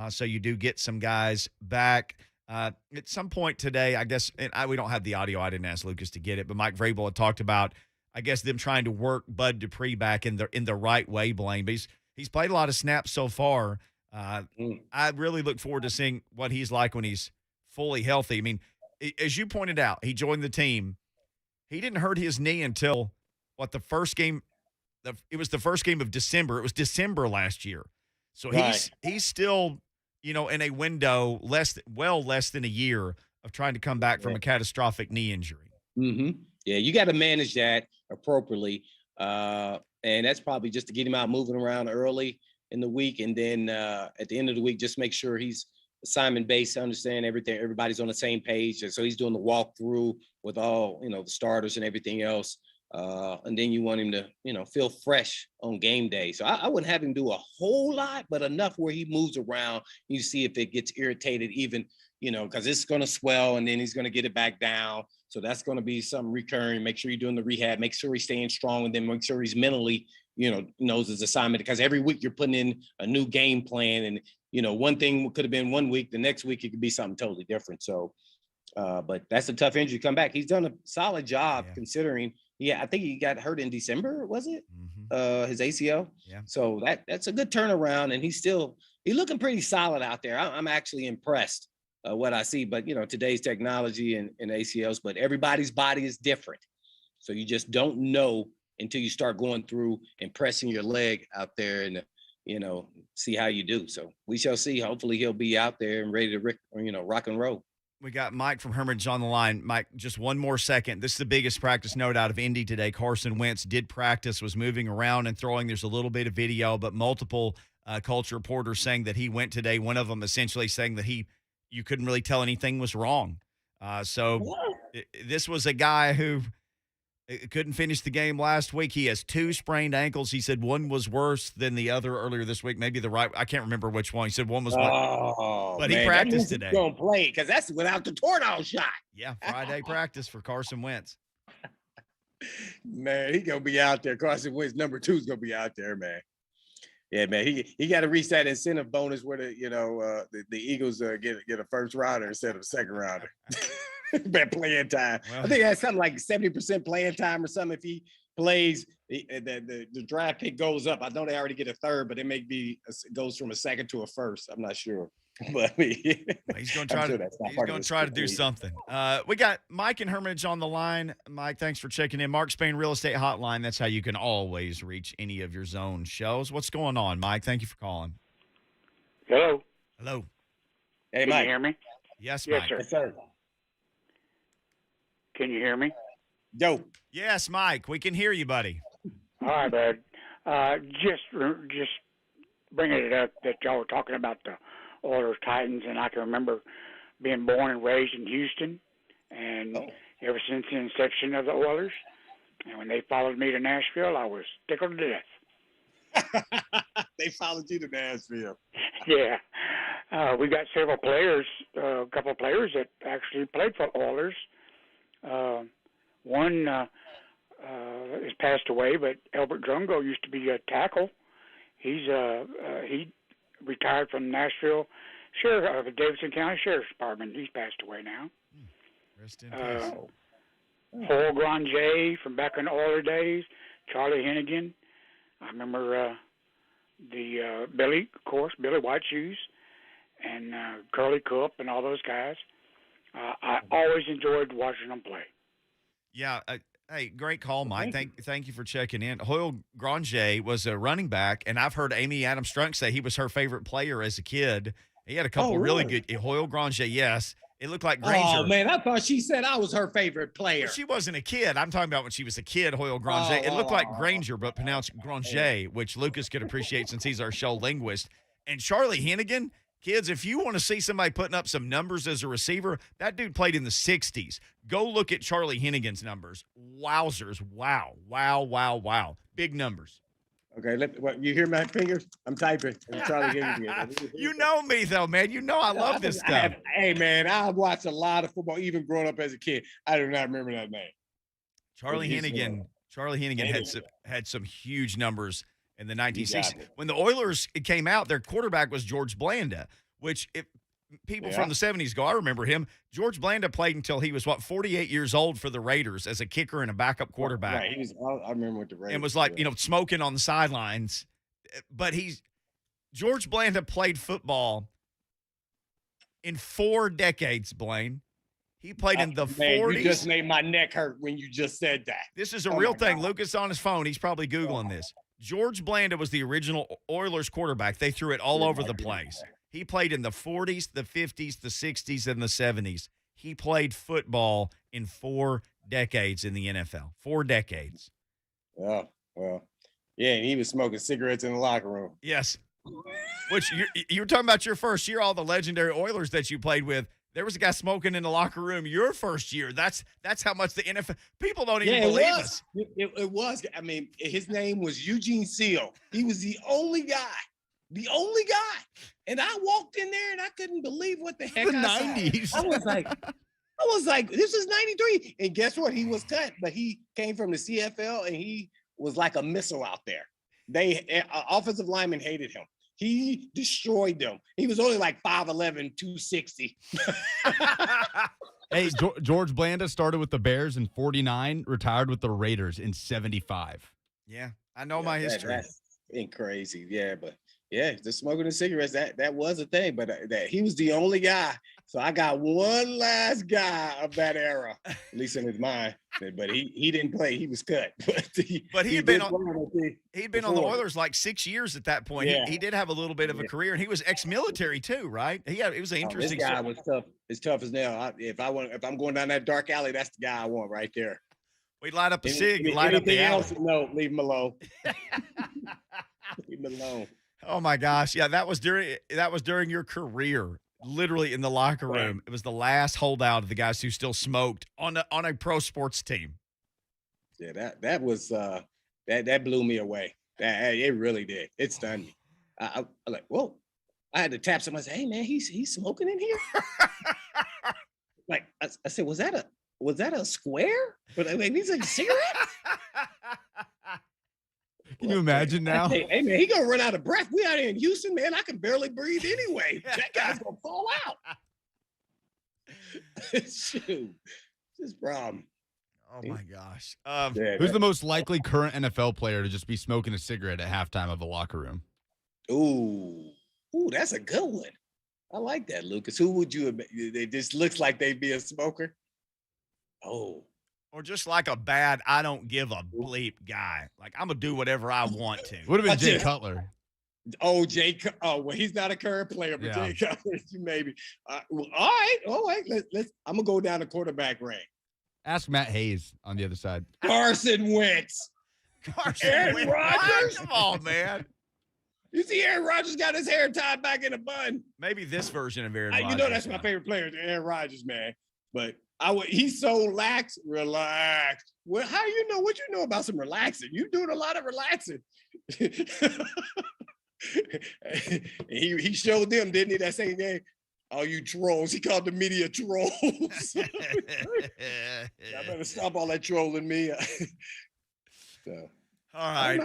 So you do get some guys back. At some point today, I guess, and we don't have the audio. I didn't ask Lucas to get it, but Mike Vrabel had talked about, I guess, them trying to work Bud Dupree back in the right way, Blaine. But he's played a lot of snaps so far. I really look forward to seeing what he's like when he's fully healthy. I mean, as you pointed out, he joined the team. He didn't hurt his knee until, the first game? It was the first game of December. It was December last year. So he's still, in a window less than a year of trying to come back from a catastrophic knee injury. Mm-hmm. Yeah, you got to manage that appropriately. And that's probably just to get him out moving around early in the week. And then at the end of the week, just make sure he's assignment-based, understand everything. Everybody's on the same page. And so he's doing the walkthrough with all, the starters and everything else. And then you want him to, feel fresh on game day. So I wouldn't have him do a whole lot, but enough where he moves around. You see if it gets irritated even, because it's going to swell and then he's going to get it back down. So that's going to be something recurring. Make sure you're doing the rehab. Make sure he's staying strong, and then make sure he's mentally, knows his assignment, because every week you're putting in a new game plan. And, one thing could have been one week. The next week it could be something totally different. So, but that's a tough injury to come back. He's done a solid job considering. Yeah, I think he got hurt in December, was it? Mm-hmm. His ACL. Yeah. So that's a good turnaround, and he's looking pretty solid out there. I'm actually impressed what I see. But today's technology and ACLs, but everybody's body is different, so you just don't know until you start going through and pressing your leg out there and see how you do. So we shall see. Hopefully he'll be out there and ready to rock and roll. We got Mike from Hermitage on the line. Mike, just one more second. This is the biggest practice note out of Indy today. Carson Wentz did practice, was moving around and throwing. There's a little bit of video, but multiple Colts reporters saying that he went today. One of them essentially saying that you couldn't really tell anything was wrong. This was a guy who couldn't finish the game last week. He has 2 sprained ankles. He said one was worse than the other earlier this week. Maybe the right. I can't remember which one. He said one was worse. But man, he practiced today. He's going to play because that's without the tornado shot. Yeah, Friday practice for Carson Wentz. Man, he's going to be out there. Carson Wentz, number 2, is going to be out there, man. Yeah, man, he got to reach that incentive bonus where the Eagles get a first rounder instead of a second rounder. Bad playing time. Well, I think that's something like 70% playing time or something. If he plays, the draft pick goes up. I know they already get a third, but it goes from a second to a first. I'm not sure. But he's going to try to do something. We got Mike and Hermitage on the line. Mike, thanks for checking in. Mark Spain Real Estate Hotline. That's how you can always reach any of your zone shows. What's going on, Mike? Thank you for calling. Hello. Hello. Hey, Can Mike. you hear me? Yes, Yes, Mike. sir. Yes, sir. Can you hear me? Yo. Yes, Mike. We can hear you, buddy. All right, bud. Just bringing it up that y'all were talking about the Oilers Titans, and I can remember being born and raised in Houston, and ever since the inception of the Oilers, and when they followed me to Nashville, I was tickled to death. They followed you to Nashville. Yeah. We got several players, a couple of players that actually played for Oilers. One has passed away, but Albert Drungo used to be a tackle. He retired from Nashville Sheriff of Davidson County Sheriff's Department. He's passed away now. Rest in peace. Paul Granger from back in the Oiler days, Charlie Hennigan. I remember Billy, of course, Billy White Shoes, and Curly Cook and all those guys. I always enjoyed watching them play. Yeah. Hey, great call, Mike. Thank you for checking in. Hoyle Granger was a running back, and I've heard Amy Adams Strunk say he was her favorite player as a kid. He had a couple really good. Hoyle Granger, yes. It looked like Granger. Oh, man, I thought she said I was her favorite player. Well, she wasn't a kid. I'm talking about when she was a kid, Hoyle Granger. It looked like Granger, but pronounced Granger, which Lucas could appreciate since he's our show linguist. And Charlie Hennigan, kids, if you want to see somebody putting up some numbers as a receiver, that dude played in the 60s. Go look at Charlie Hennigan's numbers. Wowzers. Wow. Big numbers. Okay, you hear my fingers? I'm typing. I'm trying to get you. You know me, though, man. You know I love this stuff. Hey, man, I watched a lot of football, even growing up as a kid. I do not remember that name. Charlie Hennigan had some huge numbers in the 1960s. When the Oilers came out, their quarterback was George Blanda, which if people from the 70s go, I remember him. George Blanda played until he was, 48 years old for the Raiders as a kicker and a backup quarterback. Right, I remember with the Raiders. And was like, smoking on the sidelines. But George Blanda played football in 4 decades, Blaine. He played in the 40s. You just made my neck hurt when you just said that. This is a real thing. Lucas on his phone. He's probably Googling this. George Blanda was the original Oilers quarterback. They threw it all over the place. He played in the 40s, the 50s, the 60s, and the 70s. He played football in 4 decades in the NFL. 4 decades. Oh, well. Yeah, and he was smoking cigarettes in the locker room. Yes. Which you were talking about your first year, all the legendary Oilers that you played with. There was a guy smoking in the locker room your first year. That's how much the NFL people don't even believe us. It was. I mean, his name was Eugene Seal. He was the only guy. And I walked in there and I couldn't believe what the heck the 90s. I was like, this is 93. And guess what? He was cut, but he came from the CFL and he was like a missile out there. Offensive linemen hated him. He destroyed them. He was only like 5'11", 260. Hey, George Blanda started with the Bears in 49, retired with the Raiders in 75. Yeah, I know my history. That's crazy. Yeah, but yeah, the smoking and cigarettes, that was a thing, but that he was the only guy. So I got one last guy of that era, at least in his mind. But he didn't play. He was cut. But he'd been on the Oilers like 6 years at that point. Yeah. He did have a little bit of a career, and he was ex-military too, right? It was an interesting. This guy was tough. It's tough as nail. If I'm going down that dark alley, that's the guy I want right there. We'd light up a cig, light up the alley. No, leave him alone. Leave him alone. Oh my gosh. Yeah, that was during your career, literally in the locker room. Right. It was the last holdout of the guys who still smoked on a pro sports team. Yeah, that was that blew me away. It really did. It stunned me. I'm like, whoa. I had to tap somebody and say, hey man, he's smoking in here. Like I said, was that a square? But I mean, he's like a cigarette. Can you imagine now? Hey man, he gonna run out of breath. We out here in Houston, man. I can barely breathe anyway. That guy's gonna fall out. Shoot, this problem. Oh my gosh. Who's the most likely current NFL player to just be smoking a cigarette at halftime of a locker room? Ooh, that's a good one. I like that, Lucas. Who would you? It just looks like they'd be a smoker. Oh. Or just like a bad, I don't give a bleep guy. Like, I'm going to do whatever I want to. Would have been Jay Cutler. Oh, well, he's not a current player, but Jay Cutler, maybe. Well, all right. I'm going to go down the quarterback rank. Ask Matt Hayes on the other side. Carson Wentz. Aaron Rodgers. Come on, man. You see Aaron Rodgers got his hair tied back in a bun. Maybe this version of Aaron Rodgers. You know that's my favorite player, Aaron Rodgers, man. But he's so relaxed. Well, how you know what you know about some relaxing? You doing a lot of relaxing. he showed them, didn't he, that same game? All you trolls. He called the media trolls. I better stop all that trolling me. All right.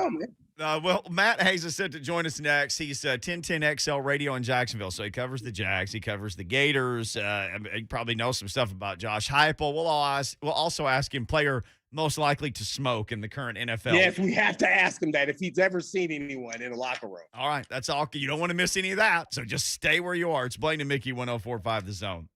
Well, Matt Hayes is set to join us next. He's 1010 XL Radio in Jacksonville, so he covers the Jags. He covers the Gators. He probably knows some stuff about Josh Heupel. We'll also ask him player most likely to smoke in the current NFL. Yes, we have to ask him that if he's ever seen anyone in a locker room. All right, that's all. You don't want to miss any of that, so just stay where you are. It's Blaine and Mickey 104.5 The Zone.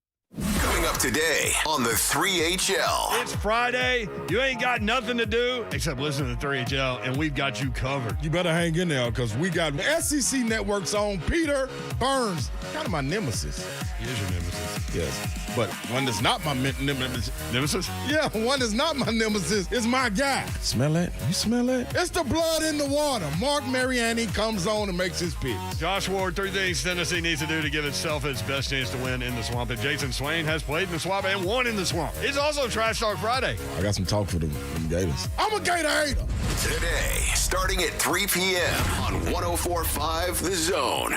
Coming up today on the 3HL. It's Friday. You ain't got nothing to do except listen to the 3HL, and we've got you covered. You better hang in there because we got SEC Network's own Peter Burns. Kind of my nemesis. He is your nemesis. Yes. But one that's not my nemesis. Nemesis? Yeah, one that's not my nemesis is my guy. Smell that? You smell that? It's the blood in the water. Mark Mariani comes on and makes his picks. Josh Ward, 3 things Tennessee needs to do to give itself its best chance to win in the swamp. And Jason Swain has played in the swamp and won in the swamp. It's also Trash Talk Friday. I got some talk for them Gators. I'm a Gator hater. Today, starting at 3 p.m. on 104.5 The Zone.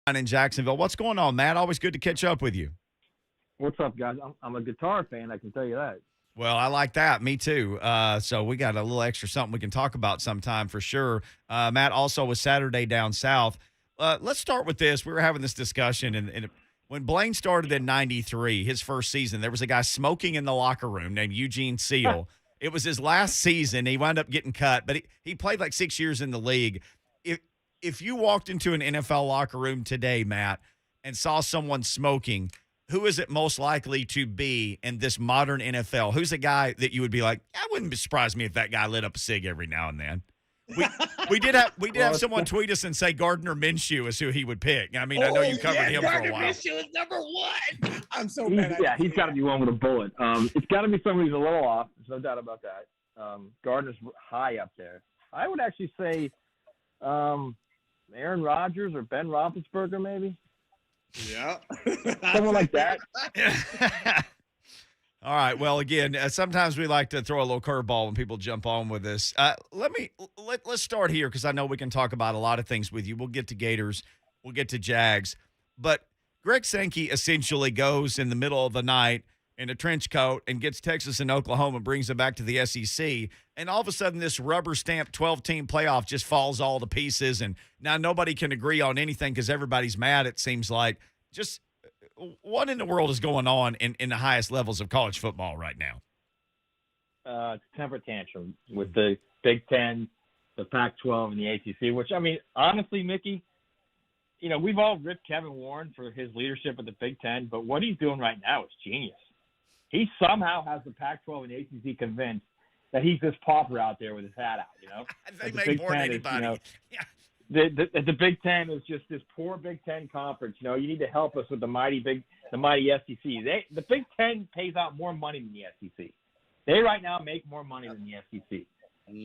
in Jacksonville. What's going on, Matt? Always good to catch up with you. What's up, guys? I'm a guitar fan, I can tell you that. Well, I like that. Me too. So we got a little extra something we can talk about sometime for sure. Matt also was Saturday down south. Let's start with this. We were having this discussion, and when Blaine started in '93, his first season, there was a guy smoking in the locker room named Eugene Seal. It was his last season. He wound up getting cut, but he played like 6 years in the league. If you walked into an NFL locker room today, Matt, and saw someone smoking, who is it most likely to be in this modern NFL? Who's a guy that you would be like, that wouldn't surprise me if that guy lit up a cig every now and then? We did have someone tweet us and say Gardner Minshew is who he would pick. I mean, I know you covered him for a while. Minshew is number one. I'm so He's got to be one with a bullet. It's got to be somebody who's a little off. There's no doubt about that. Gardner's high up there. I would actually say Aaron Rodgers or Ben Roethlisberger, maybe. Yeah. Someone like that. All right. Well, again, sometimes we like to throw a little curveball when people jump on with this. Let's start here because I know we can talk about a lot of things with you. We'll get to Gators. We'll get to Jags. But Greg Sankey essentially goes in the middle of the night in a trench coat and gets Texas and Oklahoma and brings them back to the SEC. And all of a sudden, this rubber-stamped 12-team playoff just falls all to pieces. And now nobody can agree on anything because everybody's mad, it seems like. Just what in the world is going on in the highest levels of college football right now? It's a temper tantrum with the Big Ten, the Pac-12, and the ACC, which, I mean, honestly, Mickey, you know, we've all ripped Kevin Warren for his leadership at the Big Ten, but what he's doing right now is genius. He somehow has the Pac-12 and ACC convinced that he's this pauper out there with his hat out, you know? They make more than anybody. The Big Ten is just this poor Big Ten conference. You know, you need to help us with the mighty SEC. The Big Ten pays out more money than the SEC. They right now make more money than the SEC.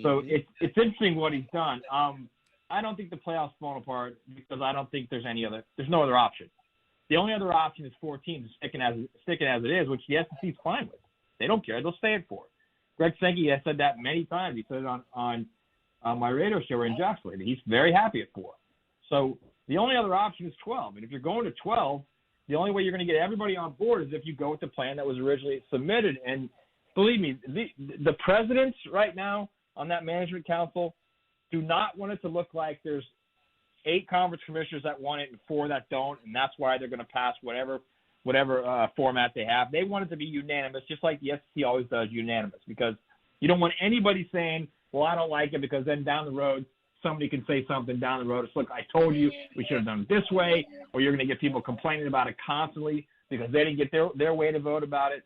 So it's interesting what he's done. I don't think the playoffs falling apart because I don't think there's no other option. The only other option is 4 teams sticking as it is, which the SEC is fine with. They don't care. They'll stay at 4. Greg Sankey has said that many times. He said it on my radio show in Jacksonville. He's very happy at 4. So the only other option is 12. And if you're going to 12, the only way you're going to get everybody on board is if you go with the plan that was originally submitted. And believe me, the presidents right now on that management council do not want it to look like there's 8 conference commissioners that want it and 4 that don't, and that's why they're going to pass whatever format they have. They want it to be unanimous, just like the SEC always does, unanimous, because you don't want anybody saying, well, I don't like it, because then down the road, somebody can say something down the road. It's, look, I told you we should have done it this way, or you're going to get people complaining about it constantly because they didn't get their way to vote about it.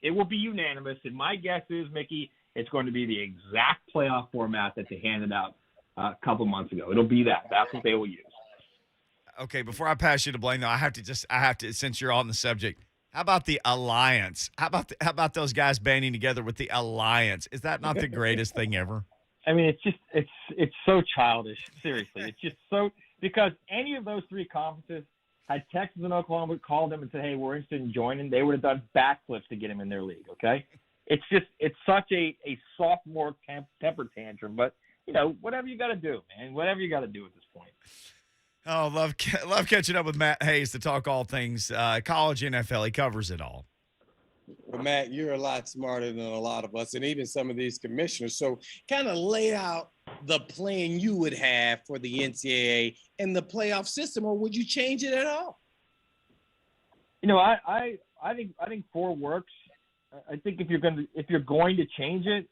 It will be unanimous, and my guess is, Mickey, it's going to be the exact playoff format that they handed out a couple months ago. It'll be that. That's what they will use. Okay, before I pass you to Blaine, though, I have to, since you're on the subject, how about the alliance? How about those guys banding together with the alliance? Is that not the greatest thing ever? I mean, it's so childish. Seriously, it's just so, because any of those 3 conferences had Texas and Oklahoma called them and said, hey, we're interested in joining, they would have done backflips to get them in their league. Okay, it's such a sophomore temper tantrum, but you know, whatever you got to do, man. Whatever you got to do at this point. Oh, love catching up with Matt Hayes to talk all things college, NFL. He covers it all. Well, Matt, you're a lot smarter than a lot of us, and even some of these commissioners. So kind of lay out the plan you would have for the NCAA and the playoff system, or would you change it at all? You know, I think 4 works. I think if you're going to change it,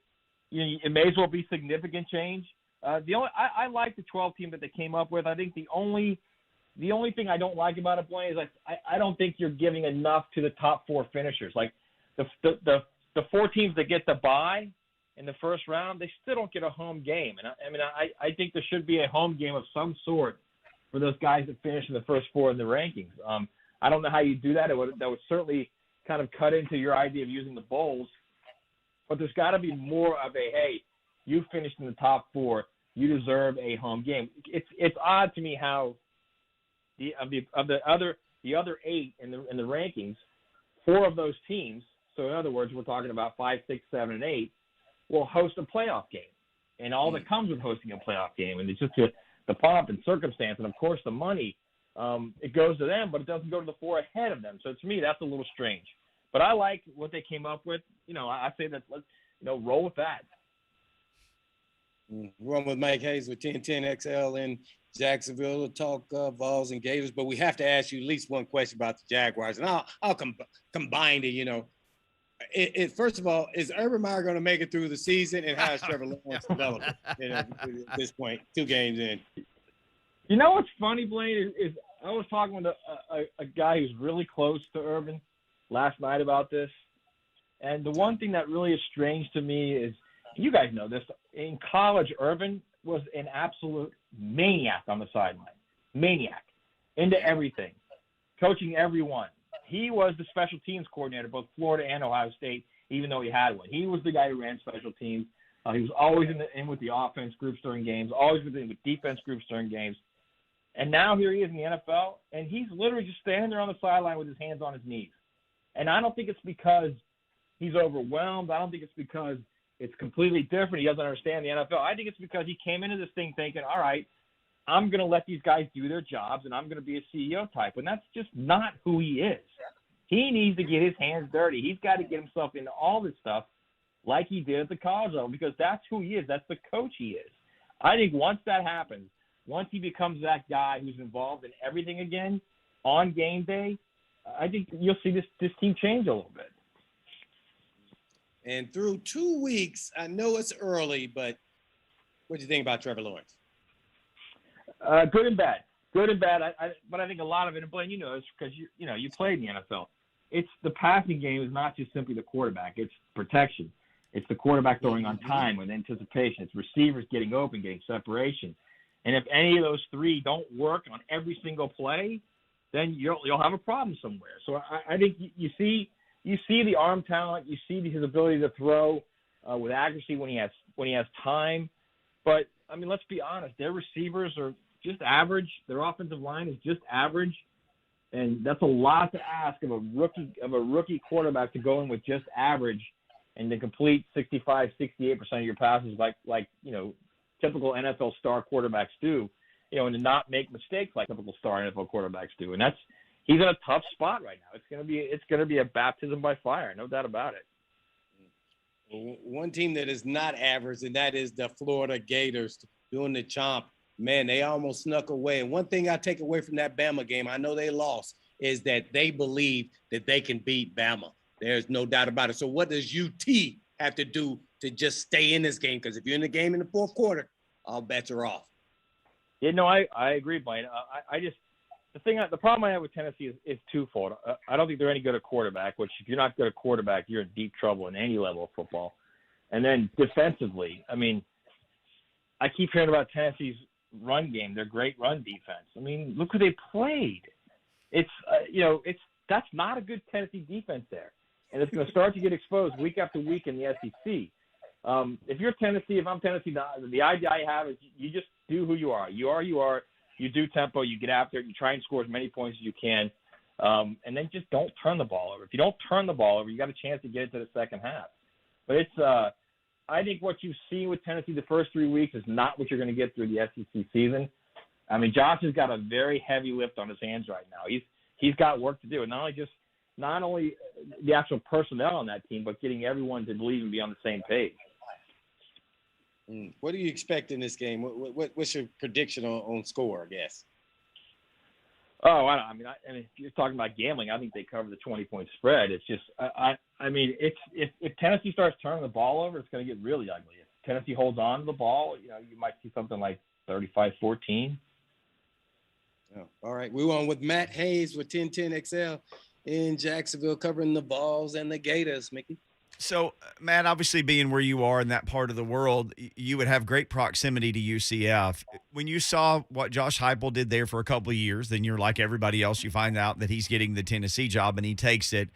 it may as well be significant change. I like the 12 team that they came up with. I think the only thing I don't like about it, Blaine, is I don't think you're giving enough to the top 4 finishers. Like the 4 teams that get the bye in the first round, they still don't get a home game. And I think there should be a home game of some sort for those guys that finish in the first 4 in the rankings. I don't know how you do that. That would certainly kind of cut into your idea of using the bowls. But there's got to be more of a, hey, you finished in the top 4, you deserve a home game. It's odd to me how the other 8 in the rankings, 4 of those teams, so in other words, we're talking about 5, 6, 7, and 8, will host a playoff game, and all that comes with hosting a playoff game, and it's just the pomp and circumstance, and of course the money it goes to them, but it doesn't go to the four ahead of them. So to me, that's a little strange. But I like what they came up with. I say that let's roll with that. We're on with Mike Hayes with 1010XL in Jacksonville to talk Vols and Gators, but we have to ask you at least one question about the Jaguars, and I'll combine it. First of all, is Urban Meyer going to make it through the season, and how is Trevor Lawrence developing at this point, 2 games in? You know what's funny, Blaine, is I was talking with a guy who's really close to Urban last night about this, and the one thing that really is strange to me is, you guys know this, in college, Urban was an absolute maniac on the sideline. Maniac. Into everything. Coaching everyone. He was the special teams coordinator, both Florida and Ohio State, even though he had one. He was the guy who ran special teams. He was always in with the offense groups during games, always in with defense groups during games. And now here he is in the NFL, and he's literally just standing there on the sideline with his hands on his knees. And I don't think it's because he's overwhelmed. I don't think it's because it's completely different. He doesn't understand the NFL. I think it's because he came into this thing thinking, all right, I'm going to let these guys do their jobs, and I'm going to be a CEO type. And that's just not who he is. He needs to get his hands dirty. He's got to get himself into all this stuff like he did at the college level, because that's who he is. That's the coach he is. I think once that happens, once he becomes that guy who's involved in everything again on game day, I think you'll see this team change a little bit. And through 2 weeks, I know it's early, but what do you think about Trevor Lawrence? Good and bad. Good and bad. But I think a lot of it, and Blaine, you know this because you played in the NFL. It's the passing game is not just simply the quarterback. It's protection. It's the quarterback throwing on time with anticipation. It's receivers getting open, getting separation. And if any of those three don't work on every single play, then you'll have a problem somewhere. So I think you see the arm talent, you see his ability to throw with accuracy when he has time. But I mean, let's be honest, their receivers are just average. Their offensive line is just average, and that's a lot to ask of a rookie quarterback to go in with just average and to complete 65, 68% of your passes like typical NFL star quarterbacks do, and to not make mistakes like typical star NFL quarterbacks do. And he's in a tough spot right now. It's gonna be a baptism by fire, no doubt about it. One team that is not average, and that is the Florida Gators doing the chomp. Man, they almost snuck away. And one thing I take away from that Bama game, I know they lost, is that they believe that they can beat Bama. There's no doubt about it. So what does UT have to do to just stay in this game? Because if you're in the game in the fourth quarter, all bets are off. Yeah, no, I agree, Blaine. The problem I have with Tennessee is twofold. I don't think they're any good at quarterback, which if you're not good at quarterback, you're in deep trouble in any level of football. And then defensively, I mean, I keep hearing about Tennessee's run game, their great run defense. I mean, look who they played. That's not a good Tennessee defense there. And it's going to start to get exposed week after week in the SEC. If I'm Tennessee, the idea I have is you just do who you are. You are. You do tempo. You get after it. You try and score as many points as you can. And then just don't turn the ball over. If you don't turn the ball over, you got a chance to get it to the second half. But I think what you've seen with Tennessee the first 3 weeks is not what you're going to get through the SEC season. I mean, Josh has got a very heavy lift on his hands right now. He's got work to do, and not only the actual personnel on that team, but getting everyone to believe and be on the same page. What do you expect in this game? What's your prediction on score, I guess? Oh, I mean, if you're talking about gambling, I think they cover the 20-point spread. It's just, if Tennessee starts turning the ball over, it's going to get really ugly. If Tennessee holds on to the ball, you might see something like 35-14. Oh, all right, we're on with Matt Hayes with 1010XL in Jacksonville, covering the Vols and the Gators. Mickey. So, Matt, obviously being where you are in that part of the world, you would have great proximity to UCF. When you saw what Josh Heupel did there for a couple of years, then you're like everybody else. You find out that he's getting the Tennessee job and he takes it.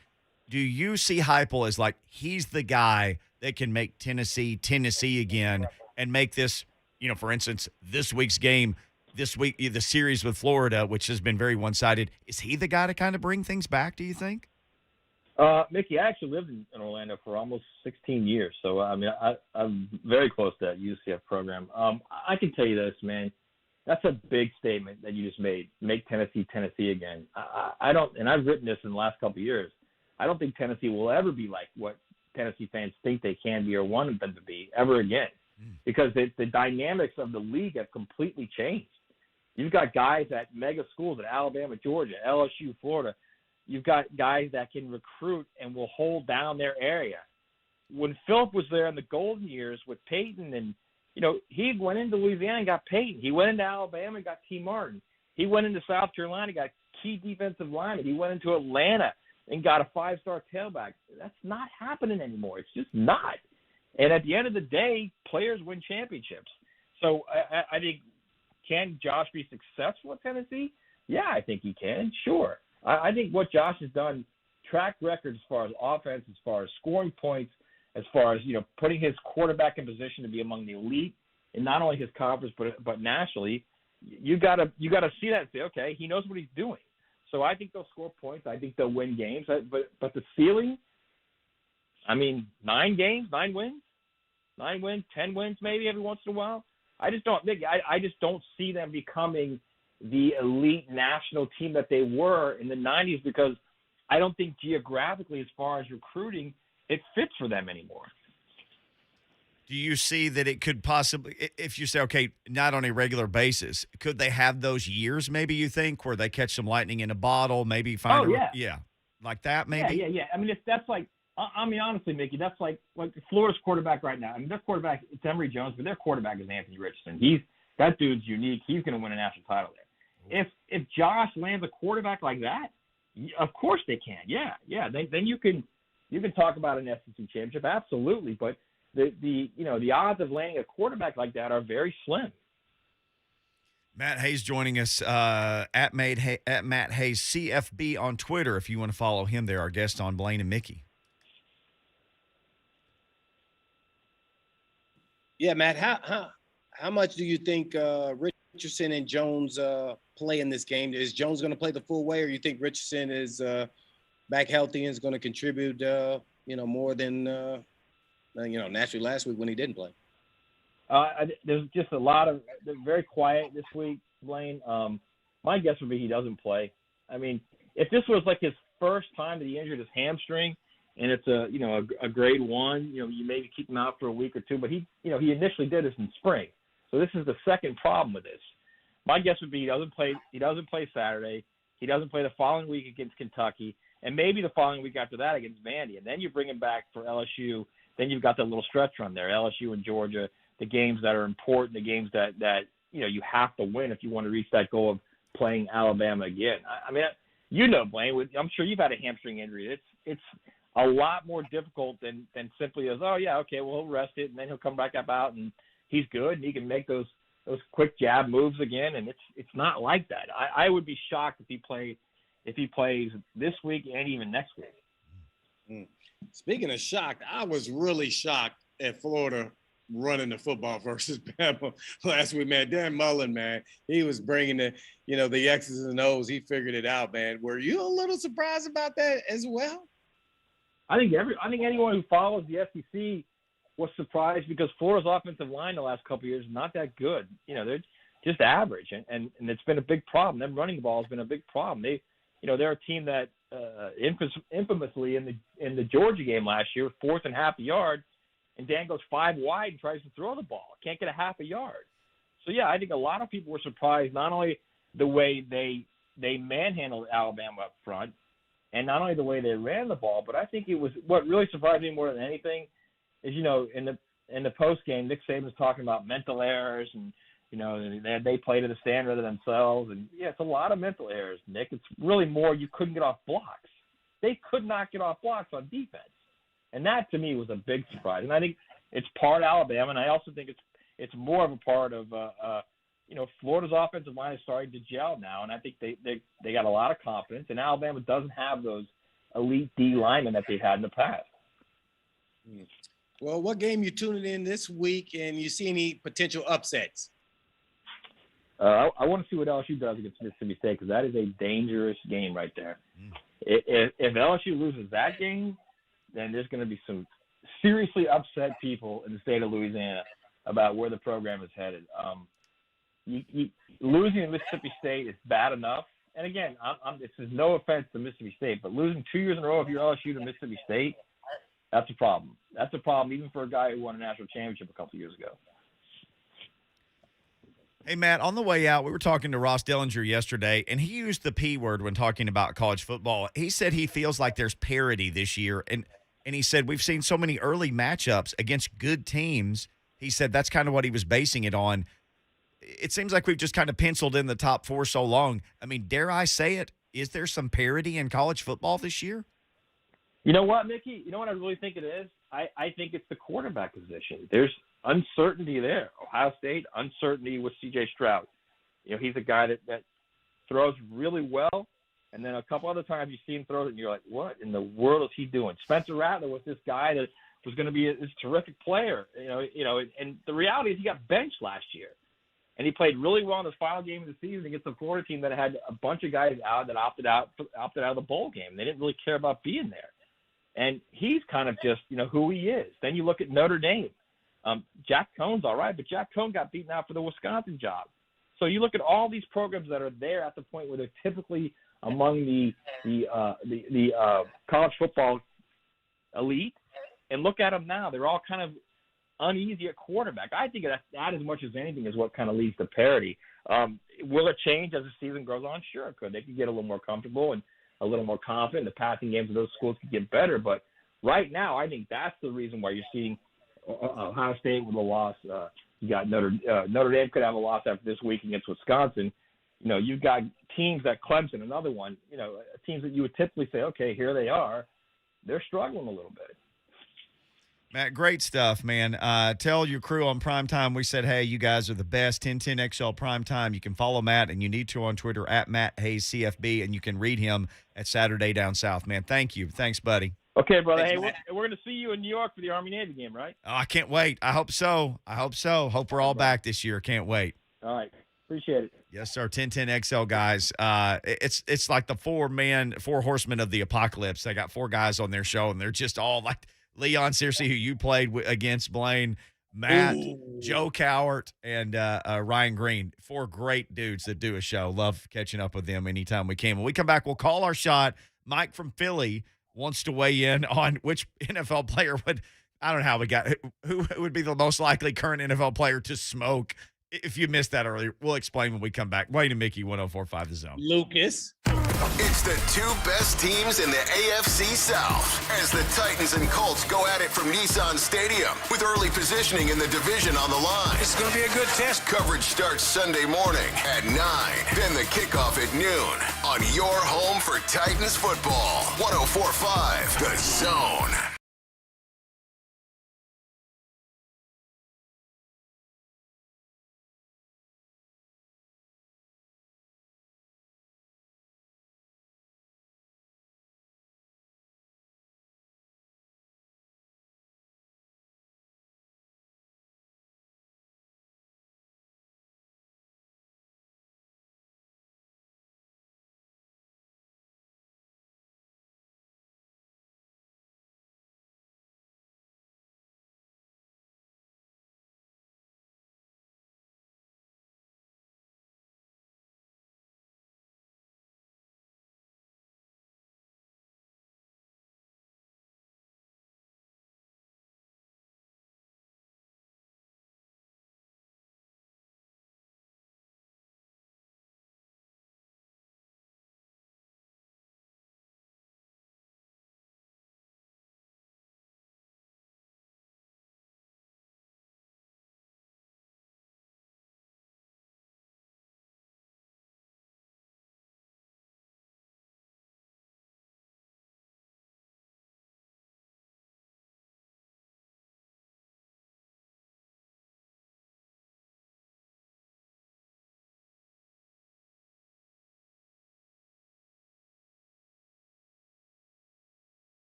Do you see Heupel as like he's the guy that can make Tennessee again and make this, for instance, this week's game, this week, the series with Florida, which has been very one-sided, is he the guy to kind of bring things back, do you think? Mickey, I actually lived in Orlando for almost 16 years. So, I mean, I'm very close to that UCF program. I can tell you this, man. That's a big statement that you just made. Make Tennessee Tennessee again. I don't, and I've written this in the last couple of years. I don't think Tennessee will ever be like what Tennessee fans think they can be or want them to be ever again, because the dynamics of the league have completely changed. You've got guys at mega schools at Alabama, Georgia, LSU, Florida. You've got guys that can recruit and will hold down their area. When Philip was there in the golden years with Peyton, and he went into Louisiana and got Peyton. He went into Alabama and got T. Martin. He went into South Carolina, got key defensive linemen. He went into Atlanta and got a 5-star tailback. That's not happening anymore. It's just not. And at the end of the day, players win championships. So I think, can Josh be successful at Tennessee? Yeah, I think he can. Sure. I think what Josh has done, track record as far as offense, as far as scoring points, as far as putting his quarterback in position to be among the elite in not only his conference but nationally, you gotta see that and say, okay, he knows what he's doing. So I think they'll score points. I think they'll win games. But the ceiling, 9 games, 9 wins, 10 wins maybe every once in a while. I just don't see them becoming the elite national team that they were in the 90s, because I don't think geographically, as far as recruiting, it fits for them anymore. Do you see that it could possibly, if you say, okay, not on a regular basis, could they have those years, maybe you think, where they catch some lightning in a bottle, maybe find like that, maybe? Yeah. That's like, honestly, Mickey, that's like Florida's quarterback right now. Their quarterback, it's Emory Jones, but their quarterback is Anthony Richardson. That dude's unique. He's going to win a national title there. If Josh lands a quarterback like that, of course they can. Yeah. Then you can talk about an SEC championship, absolutely. But the odds of landing a quarterback like that are very slim. Matt Hayes joining us at Matt Hayes CFB on Twitter. If you want to follow him there, our guest on Blaine and Mickey. Yeah, Matt. How much do you think Richardson and Jones play in this game? Is Jones going to play the full way, or you think Richardson is back healthy and is going to contribute, more than naturally last week when he didn't play? There's just they're very quiet this week, Blaine. My guess would be he doesn't play. If this was like his first time that he injured his hamstring, and it's a grade 1, you maybe keep him out for a week or two, but he initially did this in spring. So this is the second problem with this. My guess would be he doesn't play Saturday. He doesn't play the following week against Kentucky, and maybe the following week after that against Vandy. And then you bring him back for LSU. Then you've got that little stretch run there, LSU and Georgia, the games that are important, the games that you have to win if you want to reach that goal of playing Alabama again. Blaine, I'm sure you've had a hamstring injury. It's a lot more difficult than simply as, he'll rest it and then he'll come back up out and he's good and he can make those quick jab moves again. And it's not like that. I would be shocked if he plays this week and even next week. Speaking of shocked, I was really shocked at Florida running the football versus Bama last week, man. Dan Mullen, man, he was bringing the X's and O's. He figured it out, man. Were you a little surprised about that as well? I think anyone who follows the SEC was surprised, because Florida's offensive line the last couple of years is not that good. They're just average, and it's been a big problem. Them running the ball has been a big problem. They're a team that infamously in the Georgia game last year, 4th and half a yard, and Dan goes 5 wide and tries to throw the ball. Can't get a half a yard. So yeah, I think a lot of people were surprised, not only the way they manhandled Alabama up front, and not only the way they ran the ball, but I think it was what really surprised me more than anything is, in the post game, Nick Saban's talking about mental errors and they play to the standard of themselves, and it's a lot of mental errors, Nick. It's really more you couldn't get off blocks. They could not get off blocks on defense, and that to me was a big surprise. And I think it's part Alabama, and I also think it's more of a part of Florida's offensive line is starting to gel now, and I think they got a lot of confidence, and Alabama doesn't have those elite D linemen that they've had in the past. Well, what game you tuning in this week, and you see any potential upsets? I want to see what LSU does against Mississippi State, because that is a dangerous game right there. If LSU loses that game, then there's going to be some seriously upset people in the state of Louisiana about where the program is headed. losing to Mississippi State is bad enough. And again, this is no offense to Mississippi State, but losing 2 years in a row if you're LSU to Mississippi State, that's a problem. That's a problem even for a guy who won a national championship a couple years ago. Hey, Matt, on the way out, we were talking to Ross Dellinger yesterday, and he used the P word when talking about college football. He said he feels like there's parity this year, and he said we've seen so many early matchups against good teams. He said that's kind of what he was basing it on. It seems like we've just kind of penciled in the top four so long. I mean, dare I say it, is there some parity in college football this year? You know what, Mickey? You know what I really think it is? I think it's the quarterback position. There's uncertainty there. Ohio State, uncertainty with C.J. Stroud. You know, he's a guy that throws really well, and then a couple other times you see him throw it, and you're like, what in the world is he doing? Spencer Rattler was this guy that was going to be this terrific player. And the reality is he got benched last year. And he played really well in his final game of the season against a Florida team that had a bunch of guys out that opted out of the bowl game. They didn't really care about being there. And he's kind of just, who he is. Then you look at Notre Dame. Jack Cohn's all right, but Jack Cohn got beaten out for the Wisconsin job. So you look at all these programs that are there at the point where they're typically among the college football elite, and look at them now. They're all kind of uneasy at quarterback. I think that as much as anything is what kind of leads to parity. Will it change as the season goes on? Sure, it could. They could get a little more comfortable and a little more confident. The passing games of those schools could get better. But right now, I think that's the reason why you're seeing Ohio State with a loss. You got Notre Dame could have a loss after this week against Wisconsin. You've got teams that Clemson, another one, teams that you would typically say, okay, here they are. They're struggling a little bit. Matt, great stuff, man. Tell your crew on Primetime we said, hey, you guys are the best. 1010XL Primetime. You can follow Matt, and you need to on Twitter at Matt Hayes CFB, and you can read him at Saturday Down South, man. Thank you. Thanks, buddy. Okay, brother. Thanks, hey, we're going to see you in New York for the Army-Navy game, right? Oh, I can't wait. I hope so. Hope we're all back this year. Can't wait. All right. Appreciate it. Yes, sir. 1010XL guys. It's like the four horsemen of the apocalypse. They got four guys on their show, and they're just all like Leon Searcy, who you played against, Blaine, Matt, Joe Cowart, and Ryan Green. Four great dudes that do a show. Love catching up with them anytime we can. When we come back, we'll call our shot. Mike from Philly wants to weigh in on which NFL player I don't know how we got who would be the most likely current NFL player to smoke. If you missed that earlier, we'll explain when we come back. Wayne and Mickey, 104.5 The Zone. Lucas. It's the two best teams in the AFC South as the Titans and Colts go at it from Nissan Stadium with early positioning in the division on the line. It's going to be a good test. Coverage starts Sunday morning at 9. Then the kickoff at noon on your home for Titans football. 104.5 The Zone.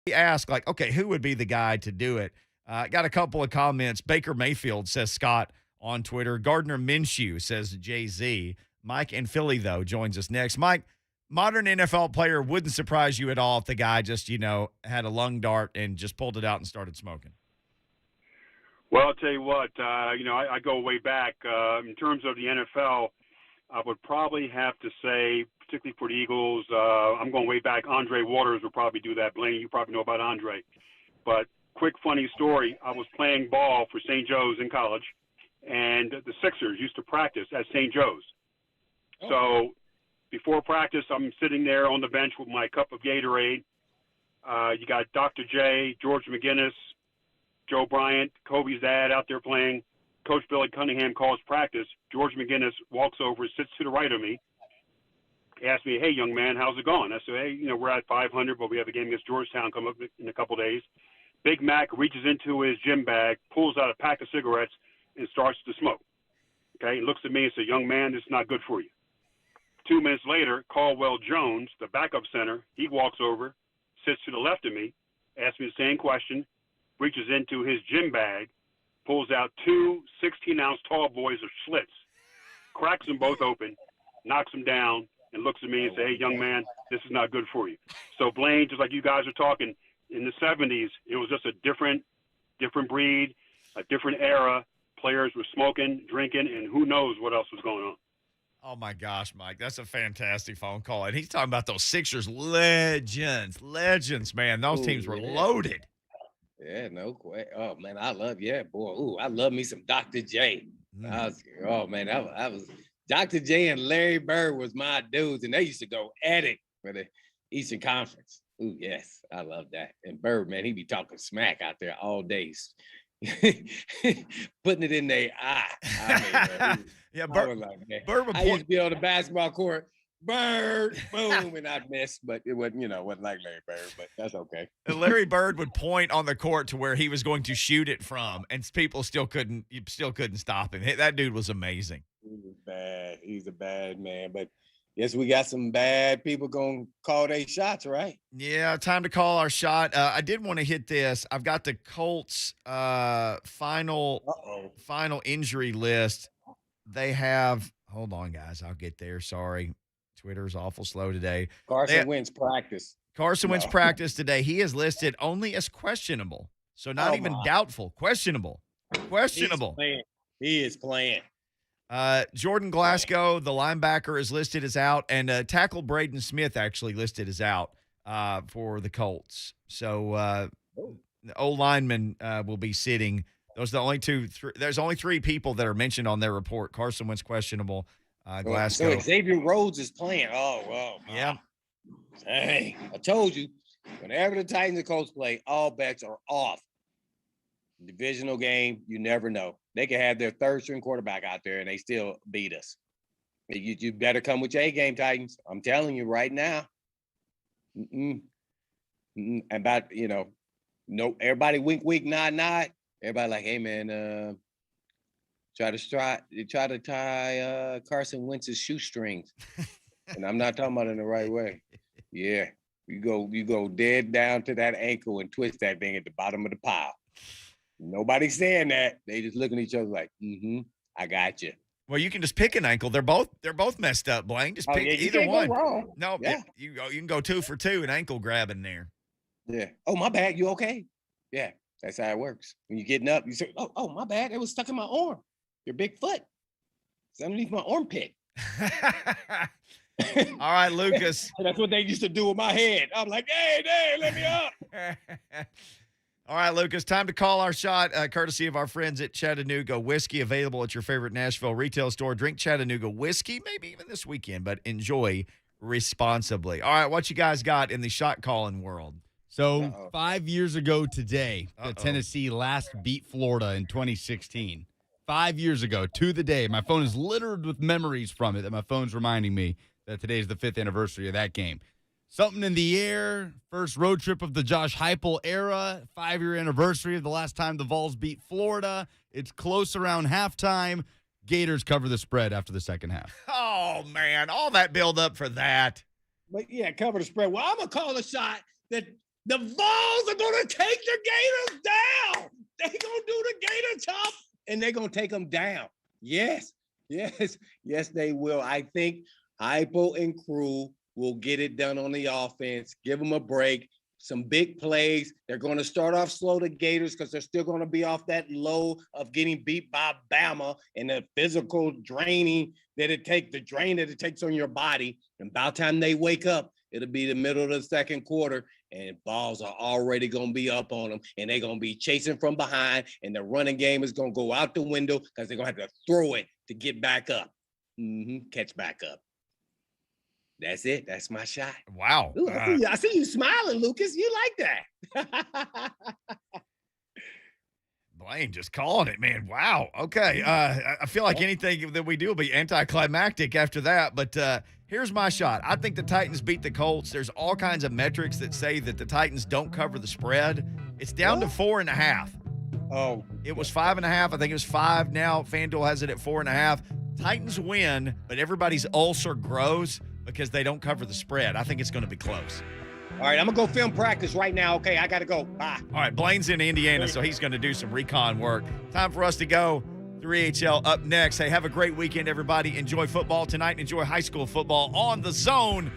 We ask, like, okay, who would be the guy to do it? Got a couple of comments. Baker Mayfield, says Scott on Twitter. Gardner Minshew, says Jay-Z. Mike in Philly, though, joins us next. Mike, modern NFL player wouldn't surprise you at all if the guy just, had a lung dart and just pulled it out and started smoking. Well, I'll tell you what, I go way back. In terms of the NFL, I would probably have to say, particularly for the Eagles, I'm going way back. Andre Waters would probably do that. Blaine, you probably know about Andre. But quick, funny story. I was playing ball for St. Joe's in college, and the Sixers used to practice at St. Joe's. Oh. So before practice, I'm sitting there on the bench with my cup of Gatorade. You got Dr. J, George McGinnis, Joe Bryant, Kobe's dad out there playing. Coach Billy Cunningham calls practice. George McGinnis walks over, sits to the right of me, asks me, "Hey, young man, how's it going?" I said, "Hey, we're at 500, but we have a game against Georgetown coming up in a couple days." Big Mac reaches into his gym bag, pulls out a pack of cigarettes, and starts to smoke. Okay, he looks at me and says, "Young man, this is not good for you." 2 minutes later, Caldwell Jones, the backup center, he walks over, sits to the left of me, asks me the same question, reaches into his gym bag, pulls out 2 16-ounce tall boys of Schlitz, cracks them both open, knocks them down, and looks at me and says, "Hey, young man, this is not good for you." So, Blaine, just like you guys are talking, in the 70s, it was just a different breed, a different era. Players were smoking, drinking, and who knows what else was going on. Oh, my gosh, Mike. That's a fantastic phone call. And he's talking about those Sixers legends, man. Those teams were loaded. Yeah, no question. Oh, man, I love me some Dr. J. I was Dr. J and Larry Bird was my dudes, and they used to go at it for the Eastern Conference. Ooh, yes, I love that. And Bird, man, he be talking smack out there all day, putting it in their eye. Bird would I used to be on the basketball court. Bird, boom, and I'd miss, but it wasn't like Larry Bird, but that's okay. And Larry Bird would point on the court to where he was going to shoot it from, and people still couldn't stop him. That dude was amazing. He was bad. He's a bad man, but yes, we got some bad people gonna call their shots, right? Yeah, time to call our shot. I did want to hit this. I've got the Colts final injury list. They have. Hold on, guys. I'll get there. Sorry. Twitter's awful slow today. Carson Wentz practice. Wentz practice today. He is listed only as questionable. So not even doubtful. Questionable. He is playing. Jordan Glasgow, the linebacker, is listed as out, and tackle Braden Smith actually listed as out for the Colts. So the old lineman will be sitting. Those are the only there's only 3 people that are mentioned on their report. Carson Wentz questionable. Glasgow. So Xavier Rhodes is playing. Oh, yeah. Hey, I told you, whenever the Titans and Colts play, all bets are off. Divisional game, you never know. They could have their third-string quarterback out there, and they still beat us. You better come with your A-game, Titans. I'm telling you right now. About, no, everybody wink, nod. Everybody like, hey, man, try to tie Carson Wentz's shoestrings. And I'm not talking about it in the right way. Yeah. You go dead down to that ankle and twist that thing at the bottom of the pile. Nobody's saying that. They just looking at each other like, I got you. Well, you can just pick an ankle. They're both messed up, Blaine. Just pick either one. Go wrong. No, yeah. You can go 2 for 2 and ankle grabbing there. Yeah. Oh, my bad. You okay? Yeah, that's how it works. When you're getting up, you say, oh, my bad. It was stuck in my arm. Your big foot. It's underneath my armpit. All right, Lucas. That's what they used to do with my head. I'm like, hey, let me up. All right, Lucas, time to call our shot, courtesy of our friends at Chattanooga Whiskey, available at your favorite Nashville retail store. Drink Chattanooga Whiskey, maybe even this weekend, but enjoy responsibly. All right, what you guys got in the shot calling world? So 5 years ago today, the Tennessee last beat Florida in 2016. 5 years ago, to the day. My phone is littered with memories from it that my phone's reminding me that today is the 5th anniversary of that game. Something in the air, first road trip of the Josh Heupel era, 5-year anniversary of the last time the Vols beat Florida. It's close around halftime. Gators cover the spread after the second half. Oh, man, all that build up for that. But, yeah, cover the spread. Well, I'm going to call a shot that The Vols are going to take the Gators down. They're going to do the Gator chop, and they're going to take them down. Yes, they will. I think Hypo and crew will get it done on the offense. Give them a break. Some big plays. They're going to start off slow, the Gators, because they're still going to be off that low of getting beat by Bama and the physical draining that it takes, the drain that it takes on your body. And by the time they wake up, it'll be the middle of the second quarter, and balls are already going to be up on them, and they're going to be chasing from behind, and the running game is going to go out the window because they're going to have to throw it to get back up. Catch back up. That's it. That's my shot. Wow. Ooh, I see you smiling, Lucas. You like that. Blaine just calling it, man. Wow. Okay. I feel like anything that we do will be anticlimactic after that, but here's my shot. I think the Titans beat the Colts. There's all kinds of metrics that say that the Titans don't cover the spread. It's down to 4.5. Oh. It was 5.5. I think it was 5 now. FanDuel has it at 4.5. Titans win, but everybody's ulcer grows because they don't cover the spread. I think it's going to be close. All right, I'm going to go film practice right now. Okay, I got to go. Bye. All right, Blaine's in Indiana, so he's going to do some recon work. Time for us to go. 3HL up next. Hey, have a great weekend, everybody. Enjoy football tonight. Enjoy high school football on The Zone